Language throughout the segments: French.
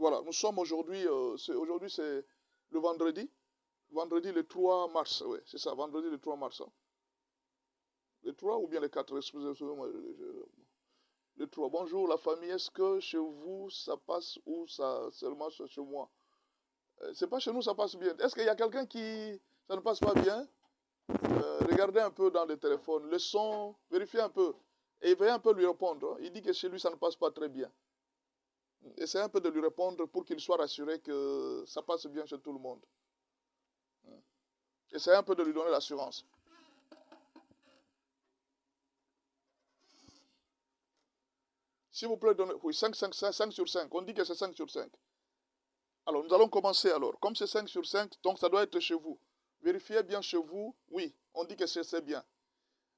Voilà, nous sommes aujourd'hui, aujourd'hui c'est le vendredi le 3 mars, oui, c'est ça, vendredi le 3 mars. Hein. Le 3 ou bien le 4, excusez-moi, le 3. Bonjour la famille, est-ce que chez vous ça passe ou ça seulement chez moi? C'est pas chez nous ça passe bien. Est-ce qu'il y a quelqu'un qui ça ne passe pas bien? Regardez un peu dans le téléphone, le son, vérifiez un peu et veuillez un peu lui répondre. Hein. Il dit que chez lui ça ne passe pas très bien. Essayez un peu de lui répondre pour qu'il soit rassuré que ça passe bien chez tout le monde. Essayez un peu de lui donner l'assurance. S'il vous plaît, donnez, oui, 5 sur 5. On dit que c'est 5 sur 5. Alors, nous allons commencer alors. Comme c'est 5 sur 5, donc ça doit être chez vous. Vérifiez bien chez vous. Oui, on dit que c'est bien.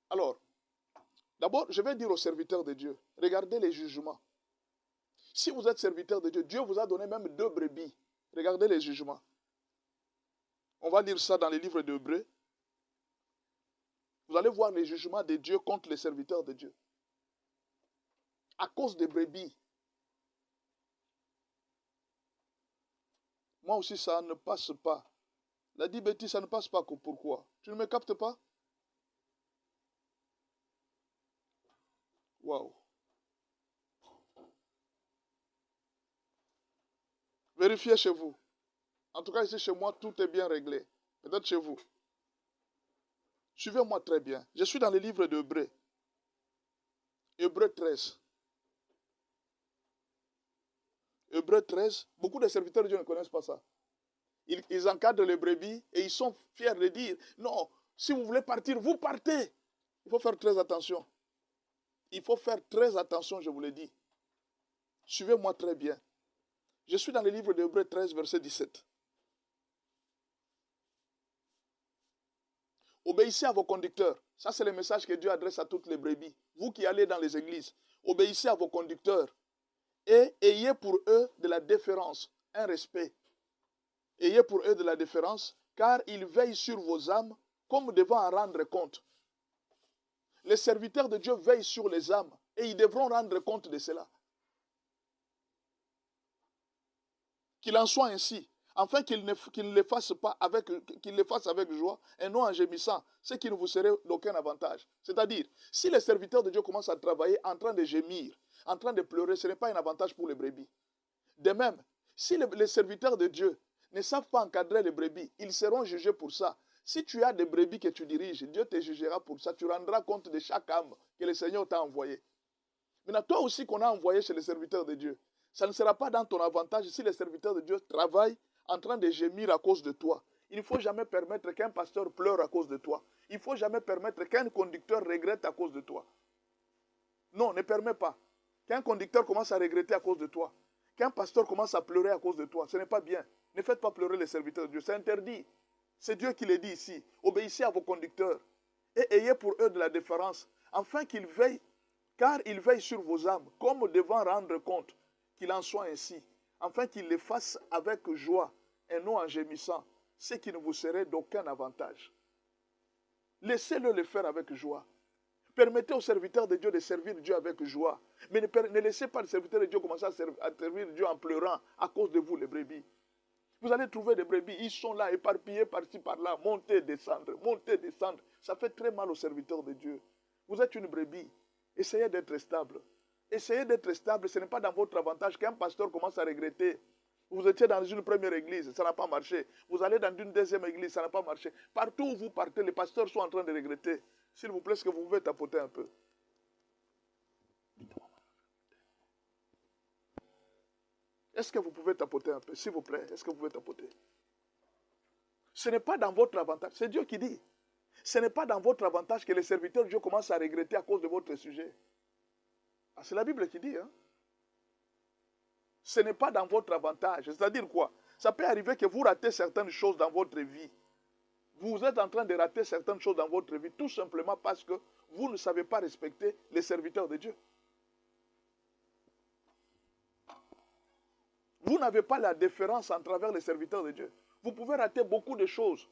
Alors, d'abord, je vais dire aux serviteurs de Dieu, regardez les jugements. Si vous êtes serviteur de Dieu, Dieu vous a donné même 2 brebis. Regardez les jugements. On va lire ça dans les livres d'Hébreux. Vous allez voir les jugements de Dieu contre les serviteurs de Dieu. À cause des brebis. Moi aussi, ça ne passe pas. La dit Betty, ça ne passe pas. Pourquoi? Tu ne me captes pas? Waouh. Vérifiez chez vous. En tout cas, ici chez moi, tout est bien réglé. Peut-être chez vous. Suivez-moi très bien. Je suis dans le livre d'Hébreux. Hébreux 13. Hébreux 13. Beaucoup de serviteurs de Dieu ne connaissent pas ça. Ils encadrent les brebis et ils sont fiers de dire, non, si vous voulez partir, vous partez. Il faut faire très attention. Il faut faire très attention, je vous l'ai dit. Suivez-moi très bien. Je suis dans le livre d'Hébreux 13, verset 17. Obéissez à vos conducteurs. Ça, c'est le message que Dieu adresse à toutes les brebis. Vous qui allez dans les églises, obéissez à vos conducteurs et ayez pour eux de la déférence, un respect. Ayez pour eux de la déférence, car ils veillent sur vos âmes comme devant en rendre compte. Les serviteurs de Dieu veillent sur les âmes et ils devront rendre compte de cela. Qu'il en soit ainsi, afin qu'ils ne les fassent pas avec, qu'ils les fassent avec joie et non en gémissant, ce qui ne vous serait d'aucun avantage. C'est-à-dire, si les serviteurs de Dieu commencent à travailler en train de gémir, en train de pleurer, ce n'est pas un avantage pour les brebis. De même, si les serviteurs de Dieu ne savent pas encadrer les brebis, ils seront jugés pour ça. Si tu as des brebis que tu diriges, Dieu te jugera pour ça. Tu rendras compte de chaque âme que le Seigneur t'a envoyé. Maintenant, toi aussi qu'on a envoyé chez les serviteurs de Dieu, ça ne sera pas dans ton avantage si les serviteurs de Dieu travaillent en train de gémir à cause de toi. Il ne faut jamais permettre qu'un pasteur pleure à cause de toi. Il ne faut jamais permettre qu'un conducteur regrette à cause de toi. Non, ne permets pas. Qu'un conducteur commence à regretter à cause de toi. Qu'un pasteur commence à pleurer à cause de toi. Ce n'est pas bien. Ne faites pas pleurer les serviteurs de Dieu. C'est interdit. C'est Dieu qui le dit ici. Obéissez à vos conducteurs et ayez pour eux de la déférence, afin qu'ils veillent, car ils veillent sur vos âmes, comme devant rendre compte. Qu'il en soit ainsi, afin qu'ils les fassent avec joie et non en gémissant, ce qui ne vous serait d'aucun avantage. Laissez-le le faire avec joie. Permettez aux serviteurs de Dieu de servir Dieu avec joie. Mais ne laissez pas les serviteurs de Dieu commencer à servir Dieu en pleurant à cause de vous, les brebis. Vous allez trouver des brebis, ils sont là, éparpillés par-ci, par-là, monter, descendre, monter, descendre. Ça fait très mal aux serviteurs de Dieu. Vous êtes une brebis. Essayez d'être stable. Essayez d'être stable, ce n'est pas dans votre avantage qu'un pasteur commence à regretter. Vous étiez dans une première église, ça n'a pas marché. Vous allez dans une deuxième église, ça n'a pas marché. Partout où vous partez, les pasteurs sont en train de regretter. S'il vous plaît, est-ce que vous pouvez tapoter un peu? Est-ce que vous pouvez tapoter un peu? S'il vous plaît, est-ce que vous pouvez tapoter? Ce n'est pas dans votre avantage. C'est Dieu qui dit. Ce n'est pas dans votre avantage que les serviteurs de Dieu commencent à regretter à cause de votre sujet. Ah, c'est la Bible qui dit. Hein? Ce n'est pas dans votre avantage. C'est-à-dire quoi? Ça peut arriver que vous ratez certaines choses dans votre vie. Vous êtes en train de rater certaines choses dans votre vie, tout simplement parce que vous ne savez pas respecter les serviteurs de Dieu. Vous n'avez pas la déférence en travers les serviteurs de Dieu. Vous pouvez rater beaucoup de choses.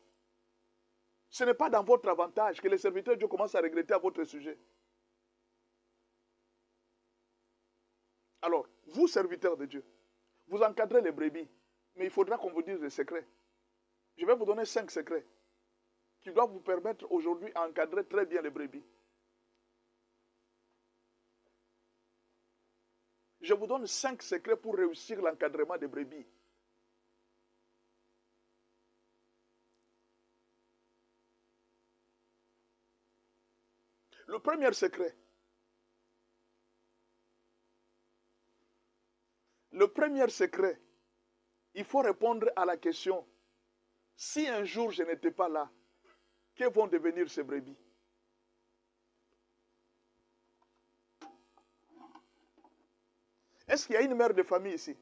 Ce n'est pas dans votre avantage que les serviteurs de Dieu commencent à regretter à votre sujet. Alors, vous, serviteurs de Dieu, Vous encadrez les brebis, mais il faudra qu'on vous dise des secrets. Je vais vous donner 5 secrets qui doivent vous permettre aujourd'hui d'encadrer très bien les brebis. Je vous donne 5 secrets pour réussir l'encadrement des brebis. Le premier secret. Le premier secret, il faut répondre à la question, si un jour je n'étais pas là, que vont devenir ces brebis? Est-ce qu'il y a une mère de famille ici?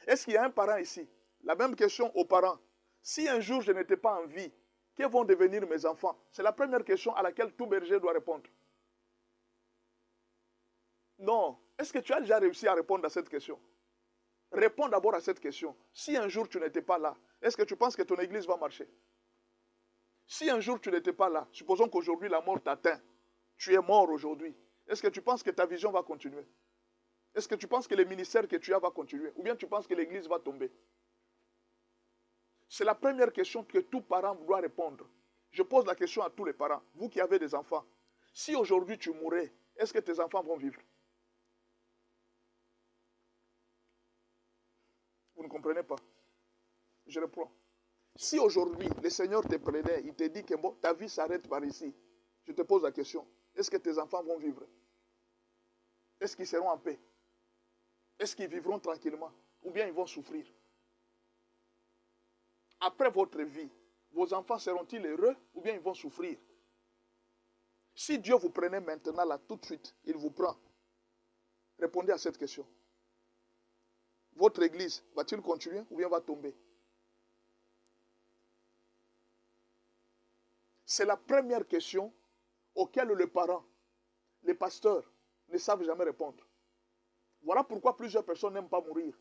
Est-ce qu'il y a un parent ici? La même question aux parents. Si un jour je n'étais pas en vie, que vont devenir mes enfants? C'est la première question à laquelle tout berger doit répondre. Non. Est-ce que tu as déjà réussi à répondre à cette question? Réponds d'abord à cette question. Si un jour tu n'étais pas là, est-ce que tu penses que ton église va marcher? Si un jour tu n'étais pas là, supposons qu'aujourd'hui la mort t'atteint, tu es mort aujourd'hui, est-ce que tu penses que ta vision va continuer? Est-ce que tu penses que le ministère que tu as va continuer? Ou bien tu penses que l'église va tomber? C'est la première question que tout parent doit répondre. Je pose la question à tous les parents, vous qui avez des enfants. Si aujourd'hui tu mourais, est-ce que tes enfants vont vivre? Vous ne comprenez pas. Je reprends. Si aujourd'hui le Seigneur te prenait, il te dit que bon, ta vie s'arrête par ici, je te pose la question, est-ce que tes enfants vont vivre? Est-ce qu'ils seront en paix? Est-ce qu'ils vivront tranquillement? Ou bien ils vont souffrir? Après votre vie, vos enfants seront-ils heureux ou bien ils vont souffrir? Si Dieu vous prenait maintenant là, tout de suite, il vous prend. Répondez à cette question. Votre église va-t-il continuer ou bien va tomber? C'est la première question auquel les parents, les pasteurs ne savent jamais répondre. Voilà pourquoi plusieurs personnes n'aiment pas mourir.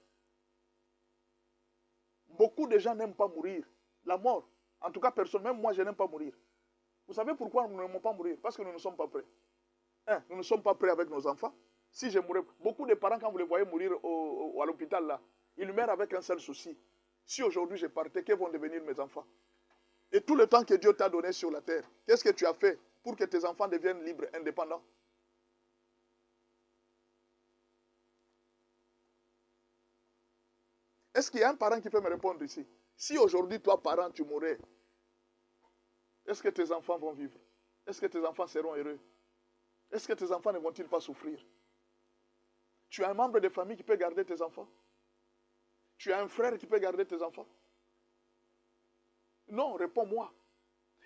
Beaucoup de gens n'aiment pas mourir. La mort, en tout cas personne, même moi je n'aime pas mourir. Vous savez pourquoi nous n'aimons pas mourir? Parce que nous ne sommes pas prêts. Nous ne sommes pas prêts avec nos enfants. Si je mourais, beaucoup de parents quand vous les voyez mourir à l'hôpital là, ils meurent avec un seul souci. Si aujourd'hui je partais, que vont devenir mes enfants? Et tout le temps que Dieu t'a donné sur la terre, qu'est-ce que tu as fait pour que tes enfants deviennent libres, indépendants? Est-ce qu'il y a un parent qui peut me répondre ici? Si aujourd'hui, toi, parent, tu mourrais, est-ce que tes enfants vont vivre? Est-ce que tes enfants seront heureux? Est-ce que tes enfants ne vont-ils pas souffrir? Tu as un membre de famille qui peut garder tes enfants? Tu as un frère qui peut garder tes enfants? Non, réponds-moi.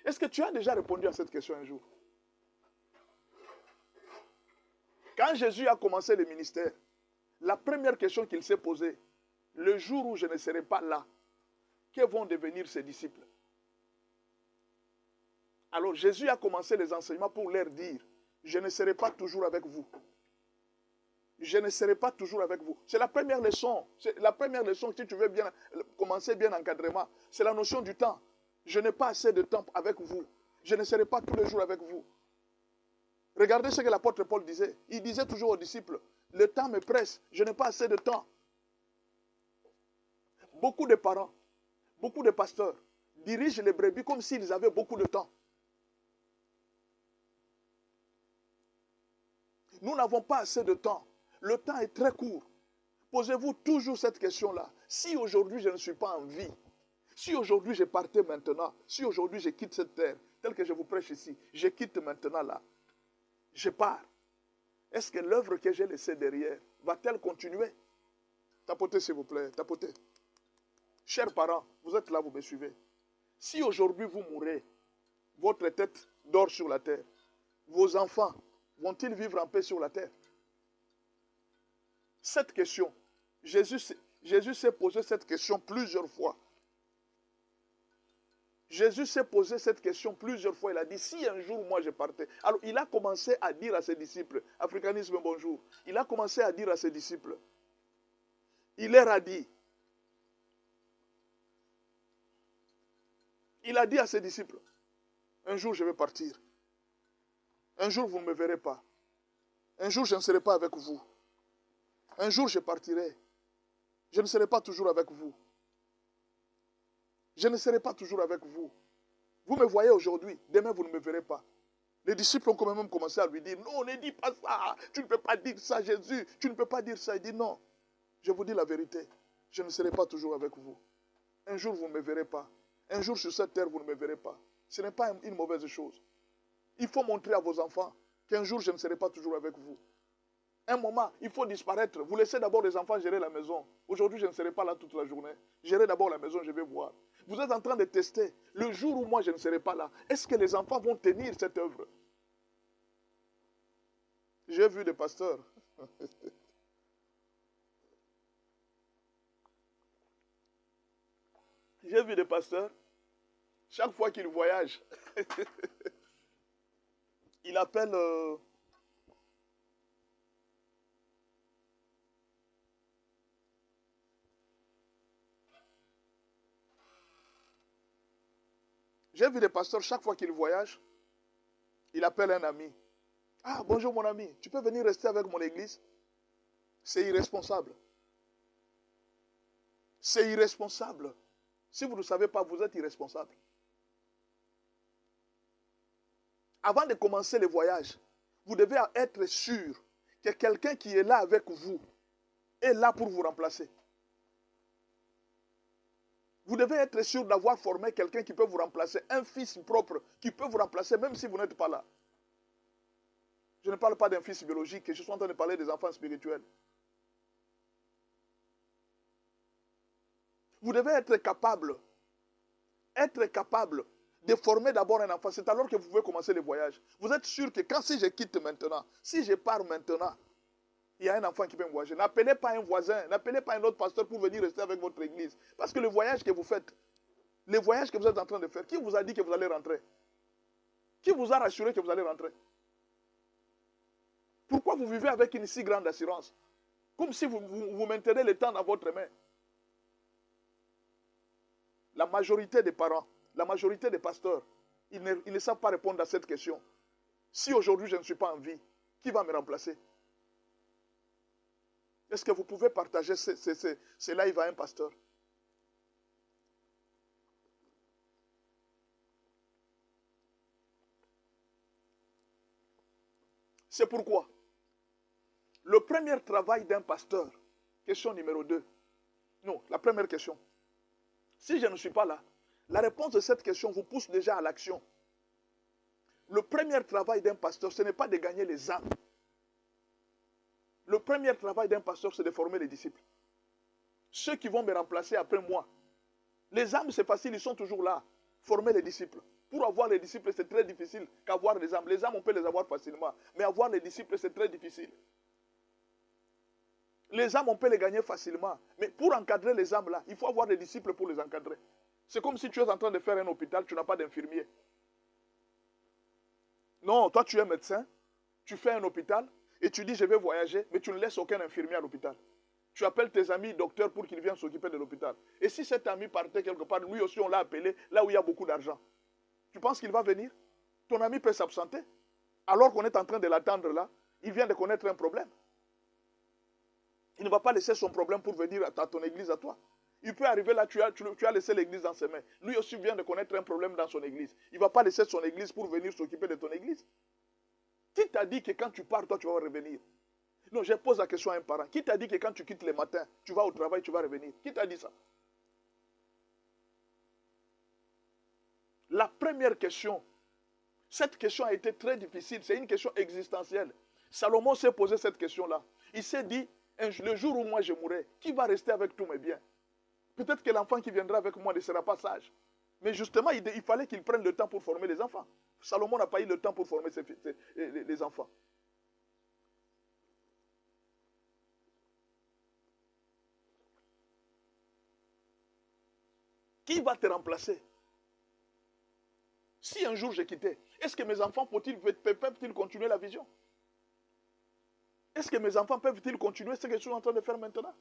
Est-ce que tu as déjà répondu à cette question un jour? Quand Jésus a commencé le ministère, la première question qu'il s'est posée, le jour où je ne serai pas là, que vont devenir ses disciples? Alors Jésus a commencé les enseignements pour leur dire, je ne serai pas toujours avec vous. Je ne serai pas toujours avec vous. C'est la première leçon. C'est la première leçon, si tu veux bien commencer bien l'encadrement. C'est la notion du temps. Je n'ai pas assez de temps avec vous. Je ne serai pas tous les jours avec vous. Regardez ce que l'apôtre Paul disait. Il disait toujours aux disciples, le temps me presse, je n'ai pas assez de temps. Beaucoup de parents, beaucoup de pasteurs dirigent les brebis comme s'ils avaient beaucoup de temps. Nous n'avons pas assez de temps. Le temps est très court. Posez-vous toujours cette question-là. Si aujourd'hui je ne suis pas en vie, si aujourd'hui je partais maintenant, si aujourd'hui je quitte cette terre, telle que je vous prêche ici, je quitte maintenant là, je pars. Est-ce que l'œuvre que j'ai laissée derrière va-t-elle continuer? Tapotez s'il vous plaît, tapotez. Chers parents, vous êtes là, vous me suivez. Si aujourd'hui vous mourrez, votre tête dort sur la terre, vos enfants vont-ils vivre en paix sur la terre? Cette question, Jésus s'est posé cette question plusieurs fois. Jésus s'est posé cette question plusieurs fois. Il a dit, si un jour moi je partais. Alors il a commencé à dire à ses disciples, africanisme bonjour, il a commencé à dire à ses disciples, il leur a dit, il a dit à ses disciples, un jour je vais partir. Un jour vous ne me verrez pas. Un jour je ne serai pas avec vous. Un jour je partirai. Je ne serai pas toujours avec vous. Je ne serai pas toujours avec vous. Vous me voyez aujourd'hui, demain vous ne me verrez pas. Les disciples ont quand même commencé à lui dire, non, ne dis pas ça, tu ne peux pas dire ça, Jésus, tu ne peux pas dire ça. Il dit, non, je vous dis la vérité, je ne serai pas toujours avec vous. Un jour vous ne me verrez pas. Un jour sur cette terre vous ne me verrez pas. Ce n'est pas une mauvaise chose. Il faut montrer à vos enfants qu'un jour je ne serai pas toujours avec vous. Un moment, il faut disparaître. Vous laissez d'abord les enfants gérer la maison. Aujourd'hui, je ne serai pas là toute la journée. Gérer d'abord la maison, je vais voir. Vous êtes en train de tester. Le jour où moi, je ne serai pas là, est-ce que les enfants vont tenir cette œuvre? J'ai vu des pasteurs. J'ai vu des pasteurs. Chaque fois qu'ils voyagent, ils appellent... J'ai vu des pasteurs, chaque fois qu'ils voyagent, ils appellent un ami. Ah, bonjour mon ami, tu peux venir rester avec mon église? C'est irresponsable. C'est irresponsable. Si vous ne savez pas, vous êtes irresponsable. Avant de commencer le voyage, vous devez être sûr que quelqu'un qui est là avec vous est là pour vous remplacer. Vous devez être sûr d'avoir formé quelqu'un qui peut vous remplacer, un fils propre qui peut vous remplacer même si vous n'êtes pas là. Je ne parle pas d'un fils biologique, je suis en train de parler des enfants spirituels. Vous devez être capable de former d'abord un enfant. C'est alors que vous pouvez commencer le voyage. Vous êtes sûr que quand si je quitte maintenant, si je pars maintenant, il y a un enfant qui peut me voyager. N'appelez pas un voisin, n'appelez pas un autre pasteur pour venir rester avec votre église. Parce que le voyage que vous faites, le voyage que vous êtes en train de faire, qui vous a dit que vous allez rentrer? Qui vous a rassuré que vous allez rentrer? Pourquoi vous vivez avec une si grande assurance? Comme si vous maintenez le temps dans votre main. La majorité des parents, la majorité des pasteurs, ils ne savent pas répondre à cette question. Si aujourd'hui je ne suis pas en vie, qui va me remplacer? Est-ce que vous pouvez partager ce live à un pasteur? C'est pourquoi le premier travail d'un pasteur, question numéro 2. Non, la première question. Si je ne suis pas là, la réponse de cette question vous pousse déjà à l'action. Le premier travail d'un pasteur, ce n'est pas de gagner les âmes. Le premier travail d'un pasteur, c'est de former les disciples. Ceux qui vont me remplacer après moi. Les âmes, c'est facile, ils sont toujours là. Former les disciples. Pour avoir les disciples, c'est très difficile qu'avoir les âmes. Les âmes, on peut les avoir facilement. Mais avoir les disciples, c'est très difficile. Les âmes, on peut les gagner facilement. Mais pour encadrer les âmes là, il faut avoir des disciples pour les encadrer. C'est comme si tu es en train de faire un hôpital, tu n'as pas d'infirmier. Non, toi tu es médecin, tu fais un hôpital et tu dis je vais voyager, mais tu ne laisses aucun infirmier à l'hôpital. Tu appelles tes amis docteurs pour qu'ils viennent s'occuper de l'hôpital. Et si cet ami partait quelque part, lui aussi on l'a appelé là où il y a beaucoup d'argent. Tu penses qu'il va venir? Ton ami peut s'absenter. Alors qu'on est en train de l'attendre là, il vient de connaître un problème. Il ne va pas laisser son problème pour venir à ton église à toi. Il peut arriver là, tu as laissé l'église dans ses mains. Lui aussi vient de connaître un problème dans son église. Il ne va pas laisser son église pour venir s'occuper de ton église. Qui t'a dit que quand tu pars, toi, tu vas revenir? Non, je pose la question à un parent. Qui t'a dit que quand tu quittes le matin, tu vas au travail, tu vas revenir? Qui t'a dit ça? La première question, cette question a été très difficile. C'est une question existentielle. Salomon s'est posé cette question-là. Il s'est dit, le jour où moi je mourrai, qui va rester avec tous mes biens? Peut-être que l'enfant qui viendra avec moi ne sera pas sage. Mais justement, il fallait qu'il prenne le temps pour former les enfants. Salomon n'a pas eu le temps pour former les enfants. Qui va te remplacer? Si un jour j'ai quitté, est-ce que mes enfants peuvent-ils continuer la vision? Est-ce que mes enfants peuvent-ils continuer ce que je suis en train de faire maintenant?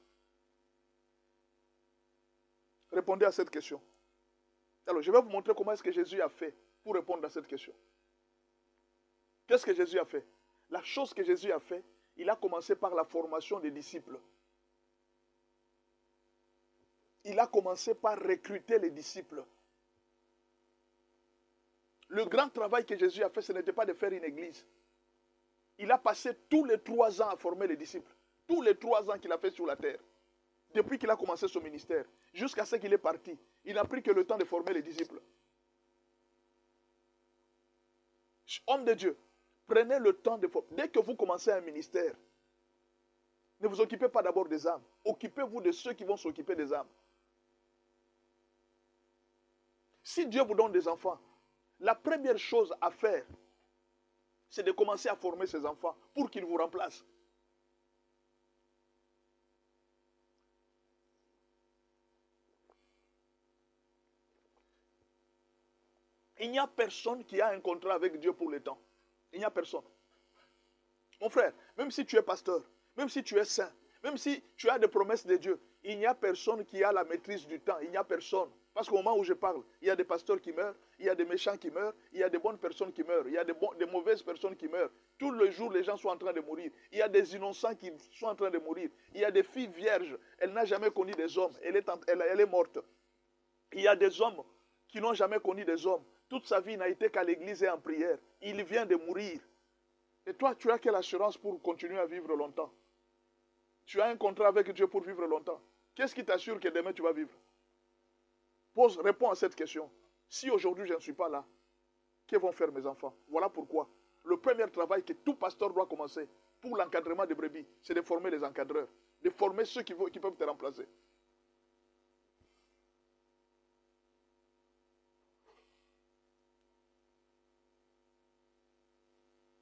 Répondez à cette question. Alors, je vais vous montrer comment est-ce que Jésus a fait pour répondre à cette question. Qu'est-ce que Jésus a fait? La chose que Jésus a fait, il a commencé par la formation des disciples. il a commencé par recruter les disciples. Le grand travail que Jésus a fait, ce n'était pas de faire une église. Il a passé tous les 3 ans à former les disciples. Tous les 3 ans qu'il a fait sur la terre. Depuis qu'il a commencé son ministère. Jusqu'à ce qu'il est parti. Il n'a pris que le temps de former les disciples. Homme de Dieu, prenez le temps de former. Dès que vous commencez un ministère, ne vous occupez pas d'abord des âmes. Occupez-vous de ceux qui vont s'occuper des âmes. Si Dieu vous donne des enfants, la première chose à faire, c'est de commencer à former ces enfants pour qu'ils vous remplacent. Il n'y a personne qui a un contrat avec Dieu pour le temps. Il n'y a personne. Mon frère, même si tu es pasteur, même si tu es saint, même si tu as des promesses de Dieu, il n'y a personne qui a la maîtrise du temps. Il n'y a personne. Parce qu'au moment où je parle, il y a des pasteurs qui meurent, il y a des méchants qui meurent, il y a des bonnes personnes qui meurent, il y a des mauvaises personnes qui meurent. Tous les jours, les gens sont en train de mourir. Il y a des innocents qui sont en train de mourir. Il y a des filles vierges. Elle n'a jamais connu des hommes. Elle est morte. Il y a des hommes qui n'ont jamais connu des hommes. Toute sa vie n'a été qu'à l'église et en prière. Il vient de mourir. Et toi, tu as quelle assurance pour continuer à vivre longtemps? Tu as un contrat avec Dieu pour vivre longtemps. Qu'est-ce qui t'assure que demain tu vas vivre? Réponds à cette question. Si aujourd'hui je ne suis pas là, que vont faire mes enfants? Voilà pourquoi le premier travail que tout pasteur doit commencer pour l'encadrement des brebis, c'est de former les encadreurs, de former ceux qui peuvent te remplacer.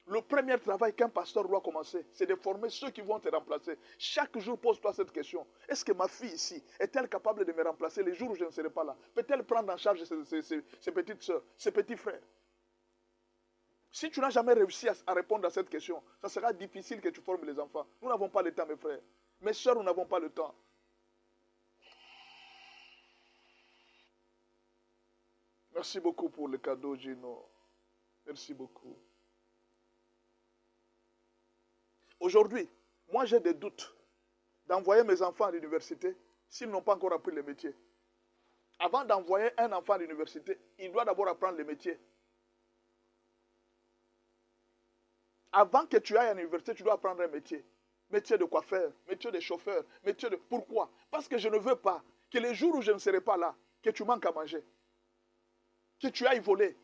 Le premier travail qu'un pasteur doit commencer, c'est de former ceux qui vont te remplacer. Chaque jour, pose-toi cette question. Est-ce que ma fille ici est-elle capable de me remplacer les jours où je ne serai pas là? Peut-elle prendre en charge ses petites soeurs, ses petits frères? Si tu n'as jamais réussi à répondre à cette question, ça sera difficile que tu formes les enfants. Nous n'avons pas le temps, mes frères. Mes soeurs, nous n'avons pas le temps. Merci beaucoup pour le cadeau, Gino. Merci beaucoup. Aujourd'hui, moi j'ai des doutes d'envoyer mes enfants à l'université s'ils n'ont pas encore appris le métier. Avant d'envoyer un enfant à l'université, il doit d'abord apprendre le métier. Avant que tu ailles à l'université, tu dois apprendre un métier. Métier de coiffeur, métier de chauffeur, métier de... Pourquoi? Parce que je ne veux pas que les jours où je ne serai pas là, que tu manques à manger, que tu ailles voler,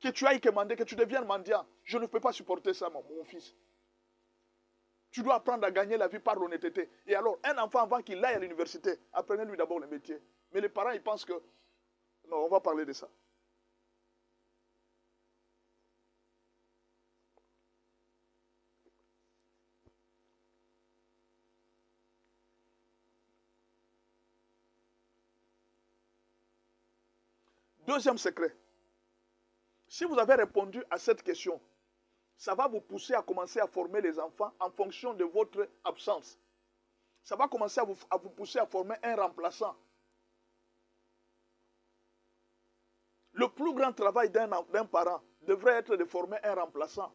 que tu ailles commander, que tu deviennes mendiant. Je ne peux pas supporter ça, mon fils. Tu dois apprendre à gagner la vie par l'honnêteté. Et alors, un enfant, avant qu'il aille à l'université, apprenez-lui d'abord le métier. Mais les parents, ils pensent que... Non, on va parler de ça. Deuxième secret. Si vous avez répondu à cette question, ça va vous pousser à commencer à former les enfants en fonction de votre absence. Ça va commencer à vous pousser à former un remplaçant. Le plus grand travail d'un parent devrait être de former un remplaçant.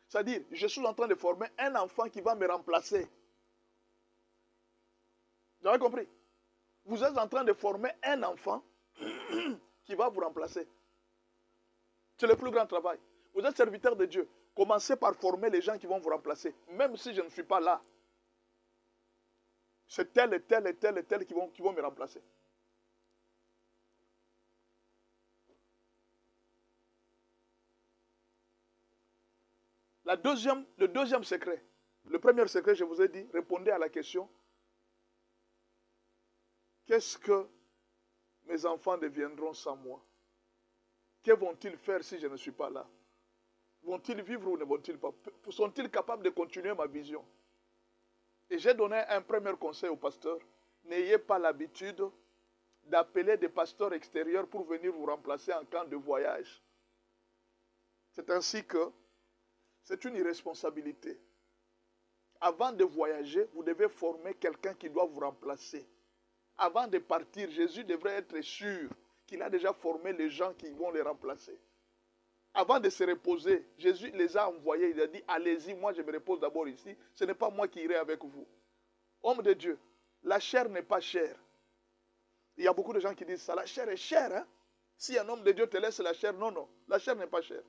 C'est-à-dire, je suis en train de former un enfant qui va me remplacer. Vous avez compris? Vous êtes en train de former un enfant qui va vous remplacer. C'est le plus grand travail. Vous êtes serviteur de Dieu. Commencez par former les gens qui vont vous remplacer. Même si je ne suis pas là. C'est tel et tel et tel et tel qui vont me remplacer. Le deuxième secret. Le premier secret, je vous ai dit, répondez à la question. Qu'est-ce que mes enfants deviendront sans moi? Que vont-ils faire si je ne suis pas là? Vont-ils vivre ou ne vont-ils pas? Sont-ils capables de continuer ma vision? Et j'ai donné un premier conseil au pasteur. N'ayez pas l'habitude d'appeler des pasteurs extérieurs pour venir vous remplacer en camp de voyage. C'est ainsi que c'est une irresponsabilité. Avant de voyager, vous devez former quelqu'un qui doit vous remplacer. Avant de partir, Jésus devrait être sûr qu'il a déjà formé les gens qui vont les remplacer. Avant de se reposer, Jésus les a envoyés. Il a dit, allez-y, moi je me repose d'abord ici. Ce n'est pas moi qui irai avec vous. Homme de Dieu, la chair n'est pas chère. Il y a beaucoup de gens qui disent ça, la chair est chère. Hein? Si un homme de Dieu te laisse la chair, non, non, la chair n'est pas chère.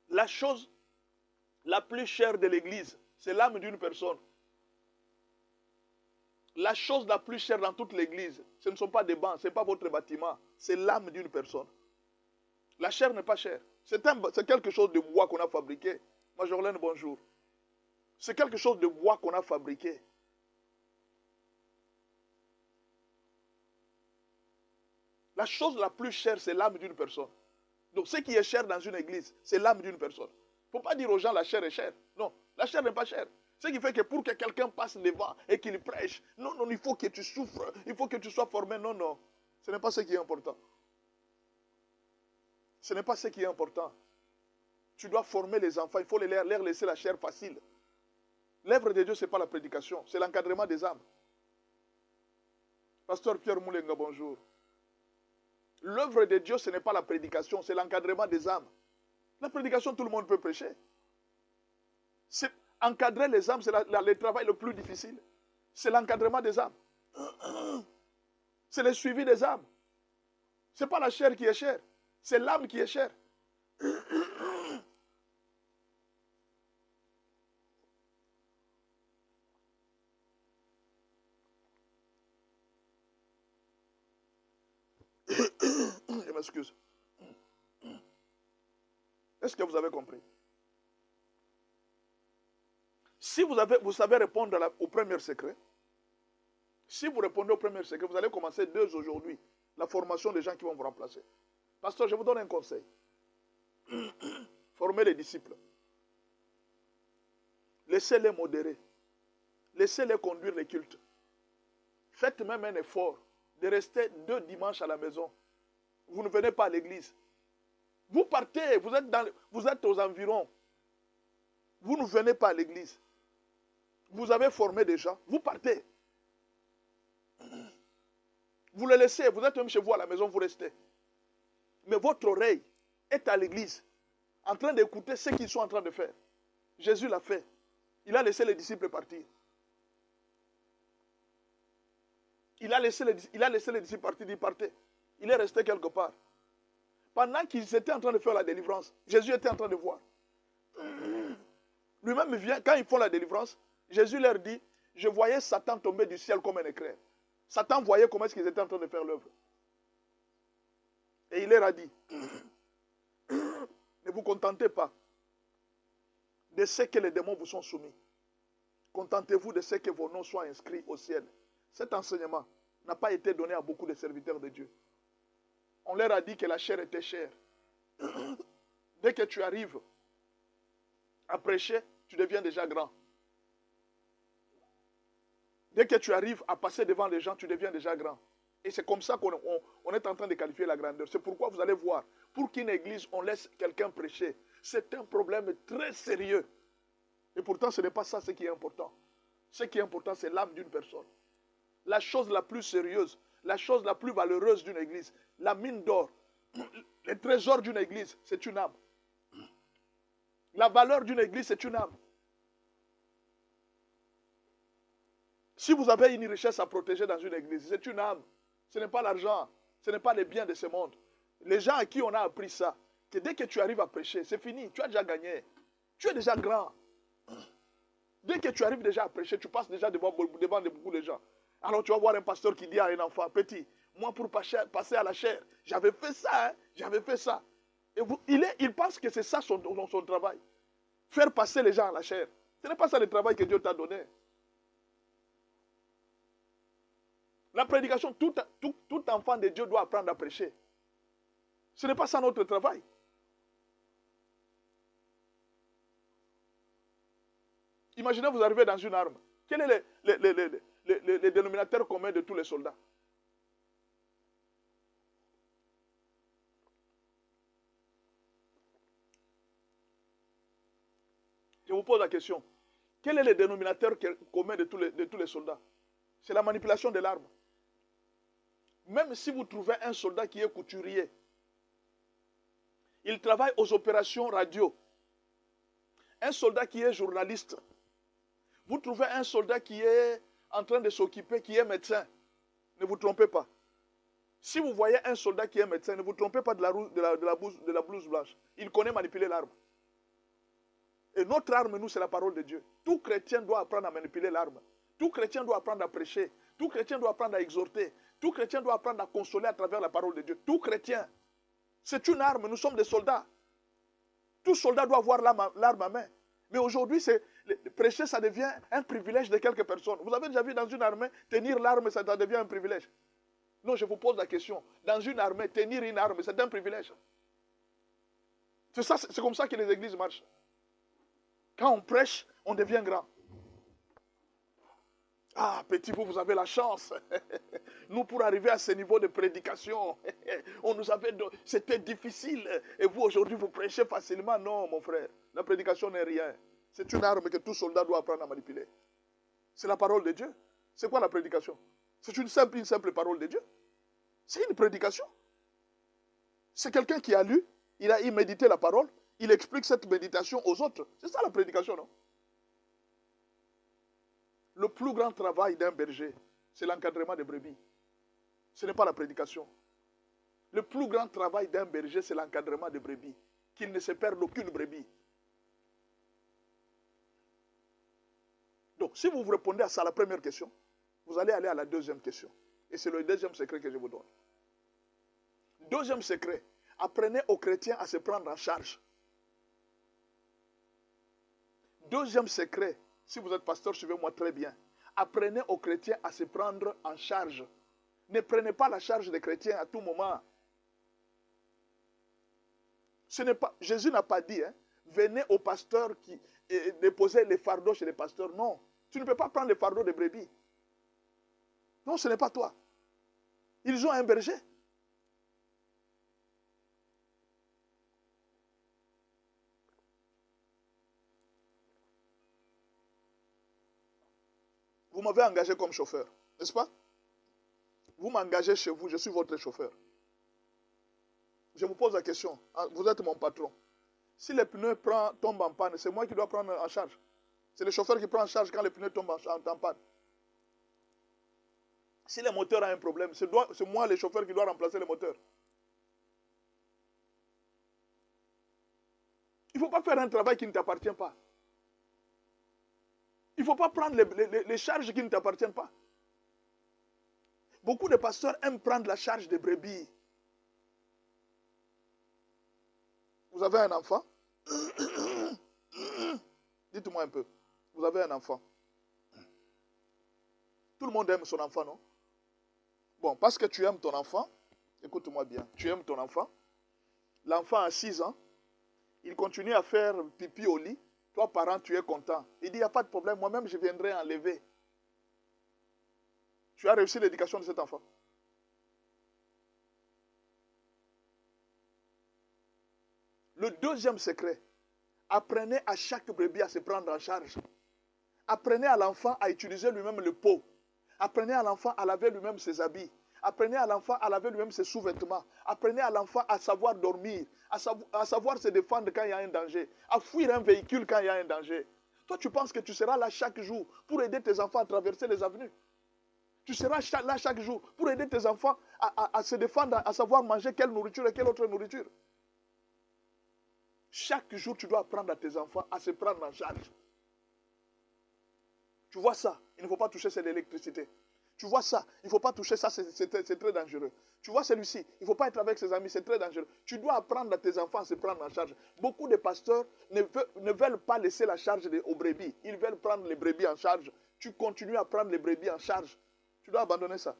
La chose la plus chère de l'Église, c'est l'âme d'une personne. La chose la plus chère dans toute l'Église, ce ne sont pas des bancs, ce n'est pas votre bâtiment, c'est l'âme d'une personne. La chair n'est pas chère. C'est quelque chose de bois qu'on a fabriqué. Majorlaine, bonjour. C'est quelque chose de bois qu'on a fabriqué. La chose la plus chère, c'est l'âme d'une personne. Donc ce qui est cher dans une église, c'est l'âme d'une personne. Il ne faut pas dire aux gens la chair est chère. Non, la chair n'est pas chère. Ce qui fait que pour que quelqu'un passe devant et qu'il prêche, non, non, il faut que tu souffres, il faut que tu sois formé. Non, non, ce n'est pas ce qui est important. Ce n'est pas ce qui est important. Tu dois former les enfants, il faut leur laisser la chair facile. L'œuvre de Dieu, ce n'est pas la prédication, c'est l'encadrement des âmes. Pasteur Pierre Moulenga, bonjour. L'œuvre de Dieu, ce n'est pas la prédication, c'est l'encadrement des âmes. La prédication, tout le monde peut prêcher. Encadrer les âmes, c'est le travail le plus difficile. C'est l'encadrement des âmes. C'est le suivi des âmes. Ce n'est pas la chair qui est chère, c'est l'âme qui est chère. Je m'excuse. Est-ce que vous avez compris? Si vous savez répondre au premier secret, si vous répondez au premier secret, vous allez commencer dès aujourd'hui la formation des gens qui vont vous remplacer. Pasteur, je vous donne un conseil. Formez les disciples. Laissez-les modérer. Laissez-les conduire les cultes. Faites même un effort de rester 2 dimanches à la maison. Vous ne venez pas à l'église. Vous partez, vous êtes aux environs. Vous ne venez pas à l'église. Vous avez formé des gens. Vous partez. Vous les laissez. Vous êtes même chez vous à la maison, vous restez. Mais votre oreille est à l'église, en train d'écouter ce qu'ils sont en train de faire. Jésus l'a fait. Il a laissé les disciples partir. Il a laissé les disciples partir, il partait. Il est resté quelque part. Pendant qu'ils étaient en train de faire la délivrance, Jésus était en train de voir. Lui-même vient, quand ils font la délivrance, Jésus leur dit, je voyais Satan tomber du ciel comme un éclair. Satan voyait comment est-ce qu'ils étaient en train de faire l'œuvre. Et il leur a dit, ne vous contentez pas de ce que les démons vous sont soumis. Contentez-vous de ce que vos noms soient inscrits au ciel. Cet enseignement n'a pas été donné à beaucoup de serviteurs de Dieu. On leur a dit que la chair était chère. Dès que tu arrives à prêcher, tu deviens déjà grand. Dès que tu arrives à passer devant les gens, tu deviens déjà grand. Et c'est comme ça qu'on est en train de qualifier la grandeur. C'est pourquoi vous allez voir, pour qu'une église, on laisse quelqu'un prêcher, c'est un problème très sérieux. Et pourtant, ce n'est pas ça ce qui est important. Ce qui est important, c'est l'âme d'une personne. La chose la plus sérieuse, la chose la plus valeureuse d'une église, la mine d'or, le trésor d'une église, c'est une âme. La valeur d'une église, c'est une âme. Si vous avez une richesse à protéger dans une église, c'est une âme. Ce n'est pas l'argent, ce n'est pas les biens de ce monde. Les gens à qui on a appris ça, que dès que tu arrives à prêcher, c'est fini, tu as déjà gagné. Tu es déjà grand. Dès que tu arrives déjà à prêcher, tu passes déjà devant beaucoup de gens. Alors tu vas voir un pasteur qui dit à un enfant, petit, moi pour passer à la chair, j'avais fait ça, hein, j'avais fait ça. Et il pense que c'est ça son travail. Faire passer les gens à la chair. Ce n'est pas ça le travail que Dieu t'a donné. La prédication, tout enfant de Dieu doit apprendre à prêcher. Ce n'est pas ça notre travail. Imaginez vous arrivez dans une arme. Quel est le dénominateur commun de tous les soldats? Je vous pose la question. Quel est le dénominateur commun de tous les soldats? C'est la manipulation de l'arme. Même si vous trouvez un soldat qui est couturier, il travaille aux opérations radio. Un soldat qui est journaliste. Vous trouvez un soldat qui est en train de s'occuper, qui est médecin. Ne vous trompez pas. Si vous voyez un soldat qui est médecin, ne vous trompez pas de la blouse blanche. Il connaît manipuler l'arme. Et notre arme, nous, c'est la parole de Dieu. Tout chrétien doit apprendre à manipuler l'arme. Tout chrétien doit apprendre à prêcher. Tout chrétien doit apprendre à exhorter. Tout chrétien doit apprendre à consoler à travers la parole de Dieu. Tout chrétien. C'est une arme. Nous sommes des soldats. Tout soldat doit avoir l'arme à main. Mais aujourd'hui, prêcher, ça devient un privilège de quelques personnes. Vous avez déjà vu dans une armée, tenir l'arme, ça devient un privilège. Non, je vous pose la question. Dans une armée, tenir une arme, c'est un privilège. C'est comme ça que les églises marchent. Quand on prêche, on devient grand. Ah, petit, vous avez la chance. Nous, pour arriver à ce niveau de prédication, on nous avait donné, c'était difficile. Et vous, aujourd'hui, vous prêchez facilement. Non, mon frère, la prédication n'est rien. C'est une arme que tout soldat doit apprendre à manipuler. C'est la parole de Dieu. C'est quoi la prédication? C'est une simple parole de Dieu. C'est une prédication. C'est quelqu'un qui a lu, il a médité la parole, il explique cette méditation aux autres. C'est ça la prédication, non? Le plus grand travail d'un berger, c'est l'encadrement des brebis. Ce n'est pas la prédication. Le plus grand travail d'un berger, c'est l'encadrement des brebis. Qu'il ne se perde aucune brebis. Donc, si vous vous répondez à ça, la première question, vous allez aller à la deuxième question. Et c'est le deuxième secret que je vous donne. Deuxième secret, apprenez aux chrétiens à se prendre en charge. Deuxième secret, si vous êtes pasteur, suivez-moi très bien. Apprenez aux chrétiens à se prendre en charge. Ne prenez pas la charge des chrétiens à tout moment. Jésus n'a pas dit, venez au pasteur et déposez les fardeaux chez les pasteurs. Non, tu ne peux pas prendre les fardeaux des brebis. Non, ce n'est pas toi. Ils ont un berger. Vous m'avez engagé comme chauffeur, n'est-ce pas? Vous m'engagez chez vous, je suis votre chauffeur. Je vous pose la question, vous êtes mon patron. Si les pneus tombent en panne, c'est moi qui dois prendre en charge. C'est le chauffeur qui prend en charge quand les pneus tombent en panne. Si le moteur a un problème, c'est moi, le chauffeur, qui dois remplacer le moteur. Il ne faut pas faire un travail qui ne t'appartient pas. Il ne faut pas prendre les charges qui ne t'appartiennent pas. Beaucoup de pasteurs aiment prendre la charge des brebis. Vous avez un enfant? Dites-moi un peu. Vous avez un enfant. Tout le monde aime son enfant, non? Bon, parce que tu aimes ton enfant, écoute-moi bien, tu aimes ton enfant. L'enfant a 6 ans, il continue à faire pipi au lit. Toi, parent, tu es content. Il dit, il n'y a pas de problème, moi-même, je viendrai enlever. Tu as réussi l'éducation de cet enfant. Le deuxième secret, apprenez à chaque brebis à se prendre en charge. Apprenez à l'enfant à utiliser lui-même le pot. Apprenez à l'enfant à laver lui-même ses habits. Apprenez à l'enfant à laver lui-même ses sous-vêtements. Apprenez à l'enfant à savoir dormir, à savoir se défendre quand il y a un danger, à fuir un véhicule quand il y a un danger. Toi, tu penses que tu seras là chaque jour pour aider tes enfants à traverser les avenues. Tu seras là chaque jour pour aider tes enfants à se défendre, à savoir manger quelle nourriture et quelle autre nourriture. Chaque jour, tu dois apprendre à tes enfants à se prendre en charge. Tu vois ça, il ne faut pas toucher, c'est l'électricité. Tu vois ça, il ne faut pas toucher ça, c'est très dangereux. Tu vois celui-ci, il ne faut pas être avec ses amis, c'est très dangereux. Tu dois apprendre à tes enfants à se prendre en charge. Beaucoup de pasteurs ne veulent pas laisser la charge aux brebis. Ils veulent prendre les brebis en charge. Tu continues à prendre les brebis en charge. Tu dois abandonner ça.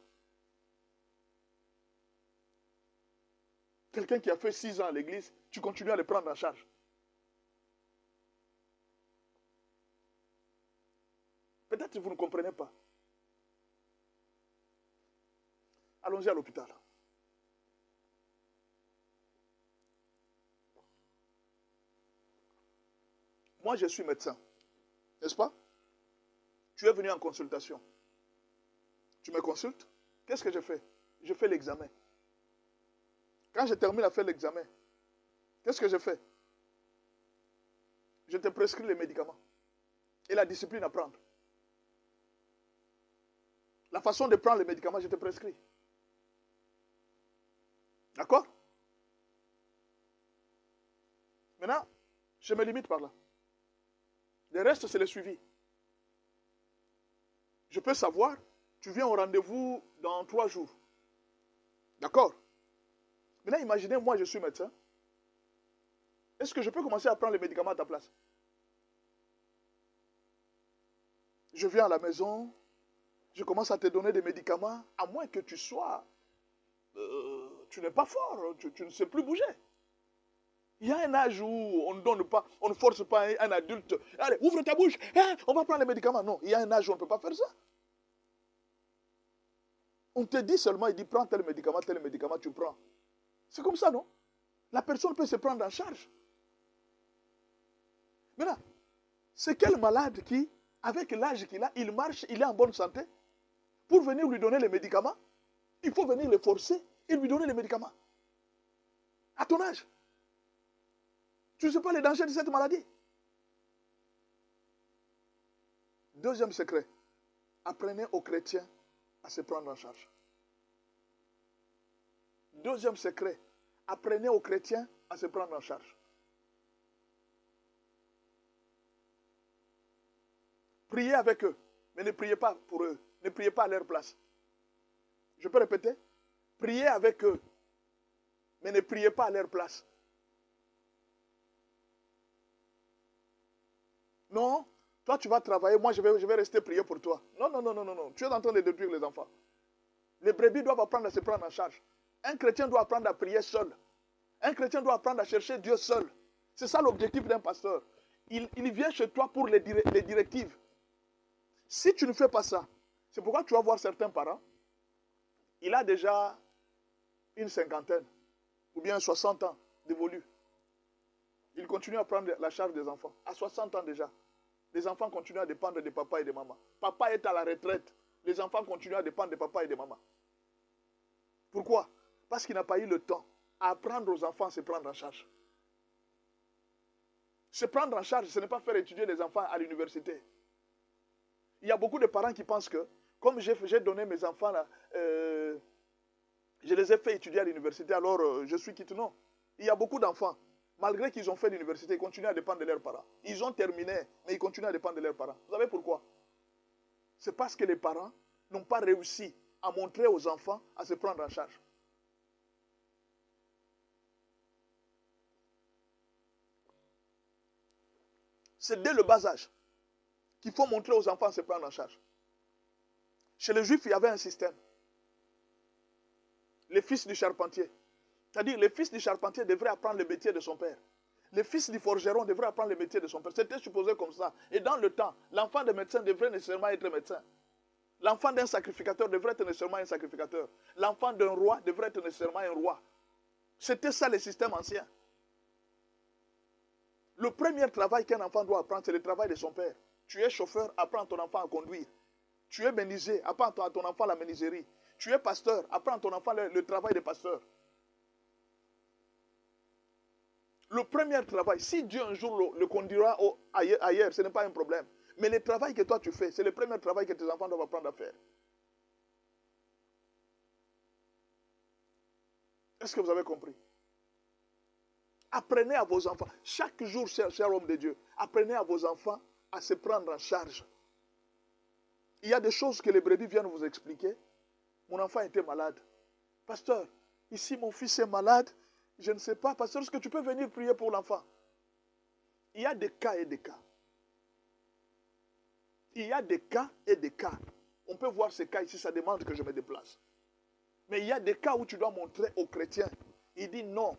Quelqu'un qui a fait 6 ans à l'église, tu continues à les prendre en charge. Peut-être que vous ne comprenez pas. Allons-y à l'hôpital. Moi, je suis médecin. N'est-ce pas? Tu es venu en consultation. Tu me consultes? Qu'est-ce que je fais? Je fais l'examen. Quand je termine à faire l'examen, qu'est-ce que je fais? je te prescris les médicaments. Et la discipline à prendre. La façon de prendre les médicaments, je te prescris. D'accord? Maintenant, je me limite par là. Le reste, c'est le suivi. Je peux savoir, tu viens au rendez-vous dans 3 jours. D'accord? Maintenant, imaginez, moi, je suis médecin. Est-ce que je peux commencer à prendre les médicaments à ta place? Je viens à la maison, je commence à te donner des médicaments, à moins que tu sois... tu n'es pas fort, tu ne sais plus bouger. Il y a un âge où on ne donne pas, on ne force pas un adulte. Allez, ouvre ta bouche, hein, on va prendre les médicaments. Non, il y a un âge où on ne peut pas faire ça. On te dit seulement, il dit prends tel médicament, tu prends. C'est comme ça, non? La personne peut se prendre en charge. Maintenant, c'est quel malade qui, avec l'âge qu'il a, il marche, il est en bonne santé, pour venir lui donner les médicaments, il faut venir le forcer et lui donner les médicaments. À ton âge. Tu ne sais pas les dangers de cette maladie. Deuxième secret, apprenez aux chrétiens à se prendre en charge. Deuxième secret, apprenez aux chrétiens à se prendre en charge. Priez avec eux, mais ne priez pas pour eux. Ne priez pas à leur place. Je peux répéter? Priez avec eux, mais ne priez pas à leur place. Non, toi tu vas travailler, moi je vais rester prier pour toi. Non, non, non, non, non, non. Tu es en train de détruire les enfants. Les brebis doivent apprendre à se prendre en charge. Un chrétien doit apprendre à prier seul. Un chrétien doit apprendre à chercher Dieu seul. C'est ça l'objectif d'un pasteur. Il vient chez toi pour les directives. Si tu ne fais pas ça, c'est pourquoi tu vas voir certains parents, il a déjà une cinquantaine ou bien 60 ans d'évolu. Il continue à prendre la charge des enfants. À 60 ans déjà, les enfants continuent à dépendre de papa et de maman. Papa est à la retraite. Les enfants continuent à dépendre de papa et de maman. Pourquoi? Parce qu'il n'a pas eu le temps à apprendre aux enfants à se prendre en charge. Se prendre en charge, ce n'est pas faire étudier les enfants à l'université. Il y a beaucoup de parents qui pensent que, comme j'ai donné mes enfants là, je les ai fait étudier à l'université, alors je suis quitte. Non. Il y a beaucoup d'enfants, malgré qu'ils ont fait l'université, ils continuent à dépendre de leurs parents. Ils ont terminé, mais ils continuent à dépendre de leurs parents. Vous savez pourquoi? C'est parce que les parents n'ont pas réussi à montrer aux enfants à se prendre en charge. C'est dès le bas âge qu'il faut montrer aux enfants à se prendre en charge. Chez les Juifs, il y avait un système. Les fils du charpentier. C'est-à-dire, les fils du charpentier devraient apprendre le métier de son père. Les fils du forgeron devraient apprendre le métier de son père. C'était supposé comme ça. Et dans le temps, l'enfant de médecin devrait nécessairement être médecin. L'enfant d'un sacrificateur devrait être nécessairement un sacrificateur. L'enfant d'un roi devrait être nécessairement un roi. C'était ça le système ancien. Le premier travail qu'un enfant doit apprendre, c'est le travail de son père. Tu es chauffeur, apprends à ton enfant à conduire. Tu es menuisier, apprends à ton enfant la menuiserie. Tu es pasteur, apprends à ton enfant le travail de pasteur. Le premier travail, si Dieu un jour le conduira ailleurs, ce n'est pas un problème. Mais le travail que toi tu fais, c'est le premier travail que tes enfants doivent apprendre à faire. Est-ce que vous avez compris? Apprenez à vos enfants. Chaque jour, cher homme de Dieu, apprenez à vos enfants à se prendre en charge. Il y a des choses que les brebis viennent vous expliquer. Mon enfant était malade. Pasteur, ici mon fils est malade. Je ne sais pas. Pasteur, est-ce que tu peux venir prier pour l'enfant? Il y a des cas et des cas. Il y a des cas et des cas. On peut voir ces cas ici, ça demande que je me déplace. Mais il y a des cas où tu dois montrer aux chrétiens. Il dit non.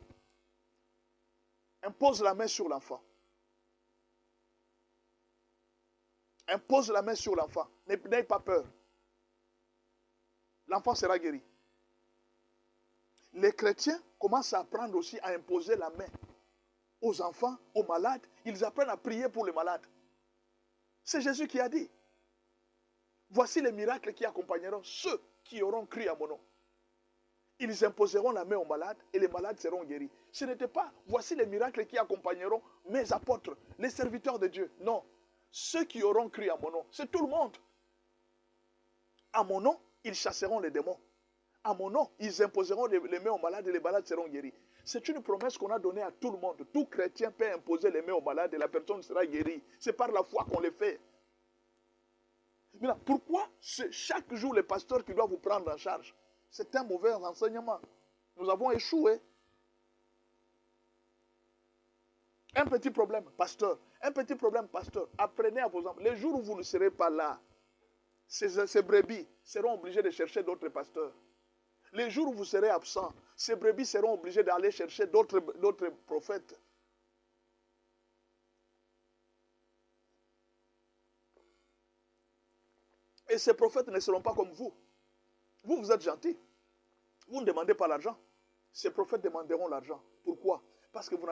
Impose la main sur l'enfant. Impose la main sur l'enfant. N'aie pas peur. L'enfant sera guéri. Les chrétiens commencent à apprendre aussi à imposer la main aux enfants, aux malades. Ils apprennent à prier pour les malades. C'est Jésus qui a dit. Voici les miracles qui accompagneront ceux qui auront cru à mon nom. Ils imposeront la main aux malades et les malades seront guéris. Ce n'était pas, voici les miracles qui accompagneront mes apôtres, les serviteurs de Dieu. Non, ceux qui auront cru à mon nom, c'est tout le monde. À mon nom, ils chasseront les démons. À mon nom, ils imposeront les mains aux malades et les malades seront guéris. C'est une promesse qu'on a donnée à tout le monde. Tout chrétien peut imposer les mains aux malades et la personne sera guérie. C'est par la foi qu'on le fait. Maintenant, pourquoi c'est chaque jour les pasteurs qui doivent vous prendre en charge? C'est un mauvais enseignement. Nous avons échoué. Un petit problème, pasteur. Un petit problème, pasteur. Apprenez à vos enfants. Les jours où vous ne serez pas là, ces brebis seront obligés de chercher d'autres pasteurs. Les jours où vous serez absent, ces brebis seront obligés d'aller chercher d'autres prophètes. Et ces prophètes ne seront pas comme vous. Vous, vous êtes gentils. Vous ne demandez pas l'argent. Ces prophètes demanderont l'argent. Pourquoi? Parce que vous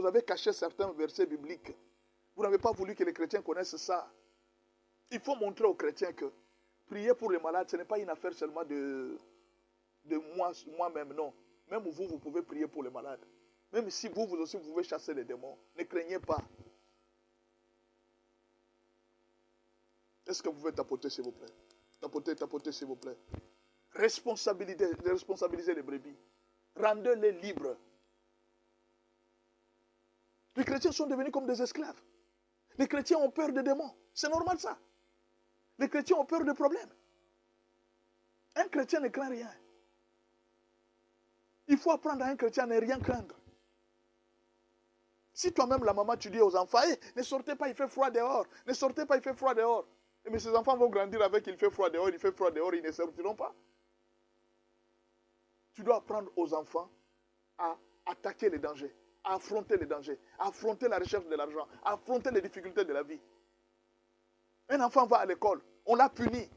avez caché certains versets bibliques. Vous n'avez pas voulu que les chrétiens connaissent ça. Il faut montrer aux chrétiens que prier pour les malades, ce n'est pas une affaire seulement de moi-même, non. Même vous, vous pouvez prier pour les malades. Même si vous aussi, vous pouvez chasser les démons. Ne craignez pas. Est-ce que vous pouvez tapoter, s'il vous plaît? Tapoter, s'il vous plaît. Responsabilisez les brebis. Rendez-les libres. Les chrétiens sont devenus comme des esclaves. Les chrétiens ont peur des démons. C'est normal ça. Les chrétiens ont peur des problèmes. Un chrétien ne craint rien. Il faut apprendre à un chrétien à ne rien craindre. Si toi-même, la maman, tu dis aux enfants, hey, ne sortez pas, il fait froid dehors. Ne sortez pas, il fait froid dehors. Mais ces enfants vont grandir avec il fait froid dehors, ils ne sortiront pas. Tu dois apprendre aux enfants à attaquer les dangers, à affronter les dangers, à affronter la recherche de l'argent, à affronter les difficultés de la vie. Un enfant va à l'école, on l'a puni.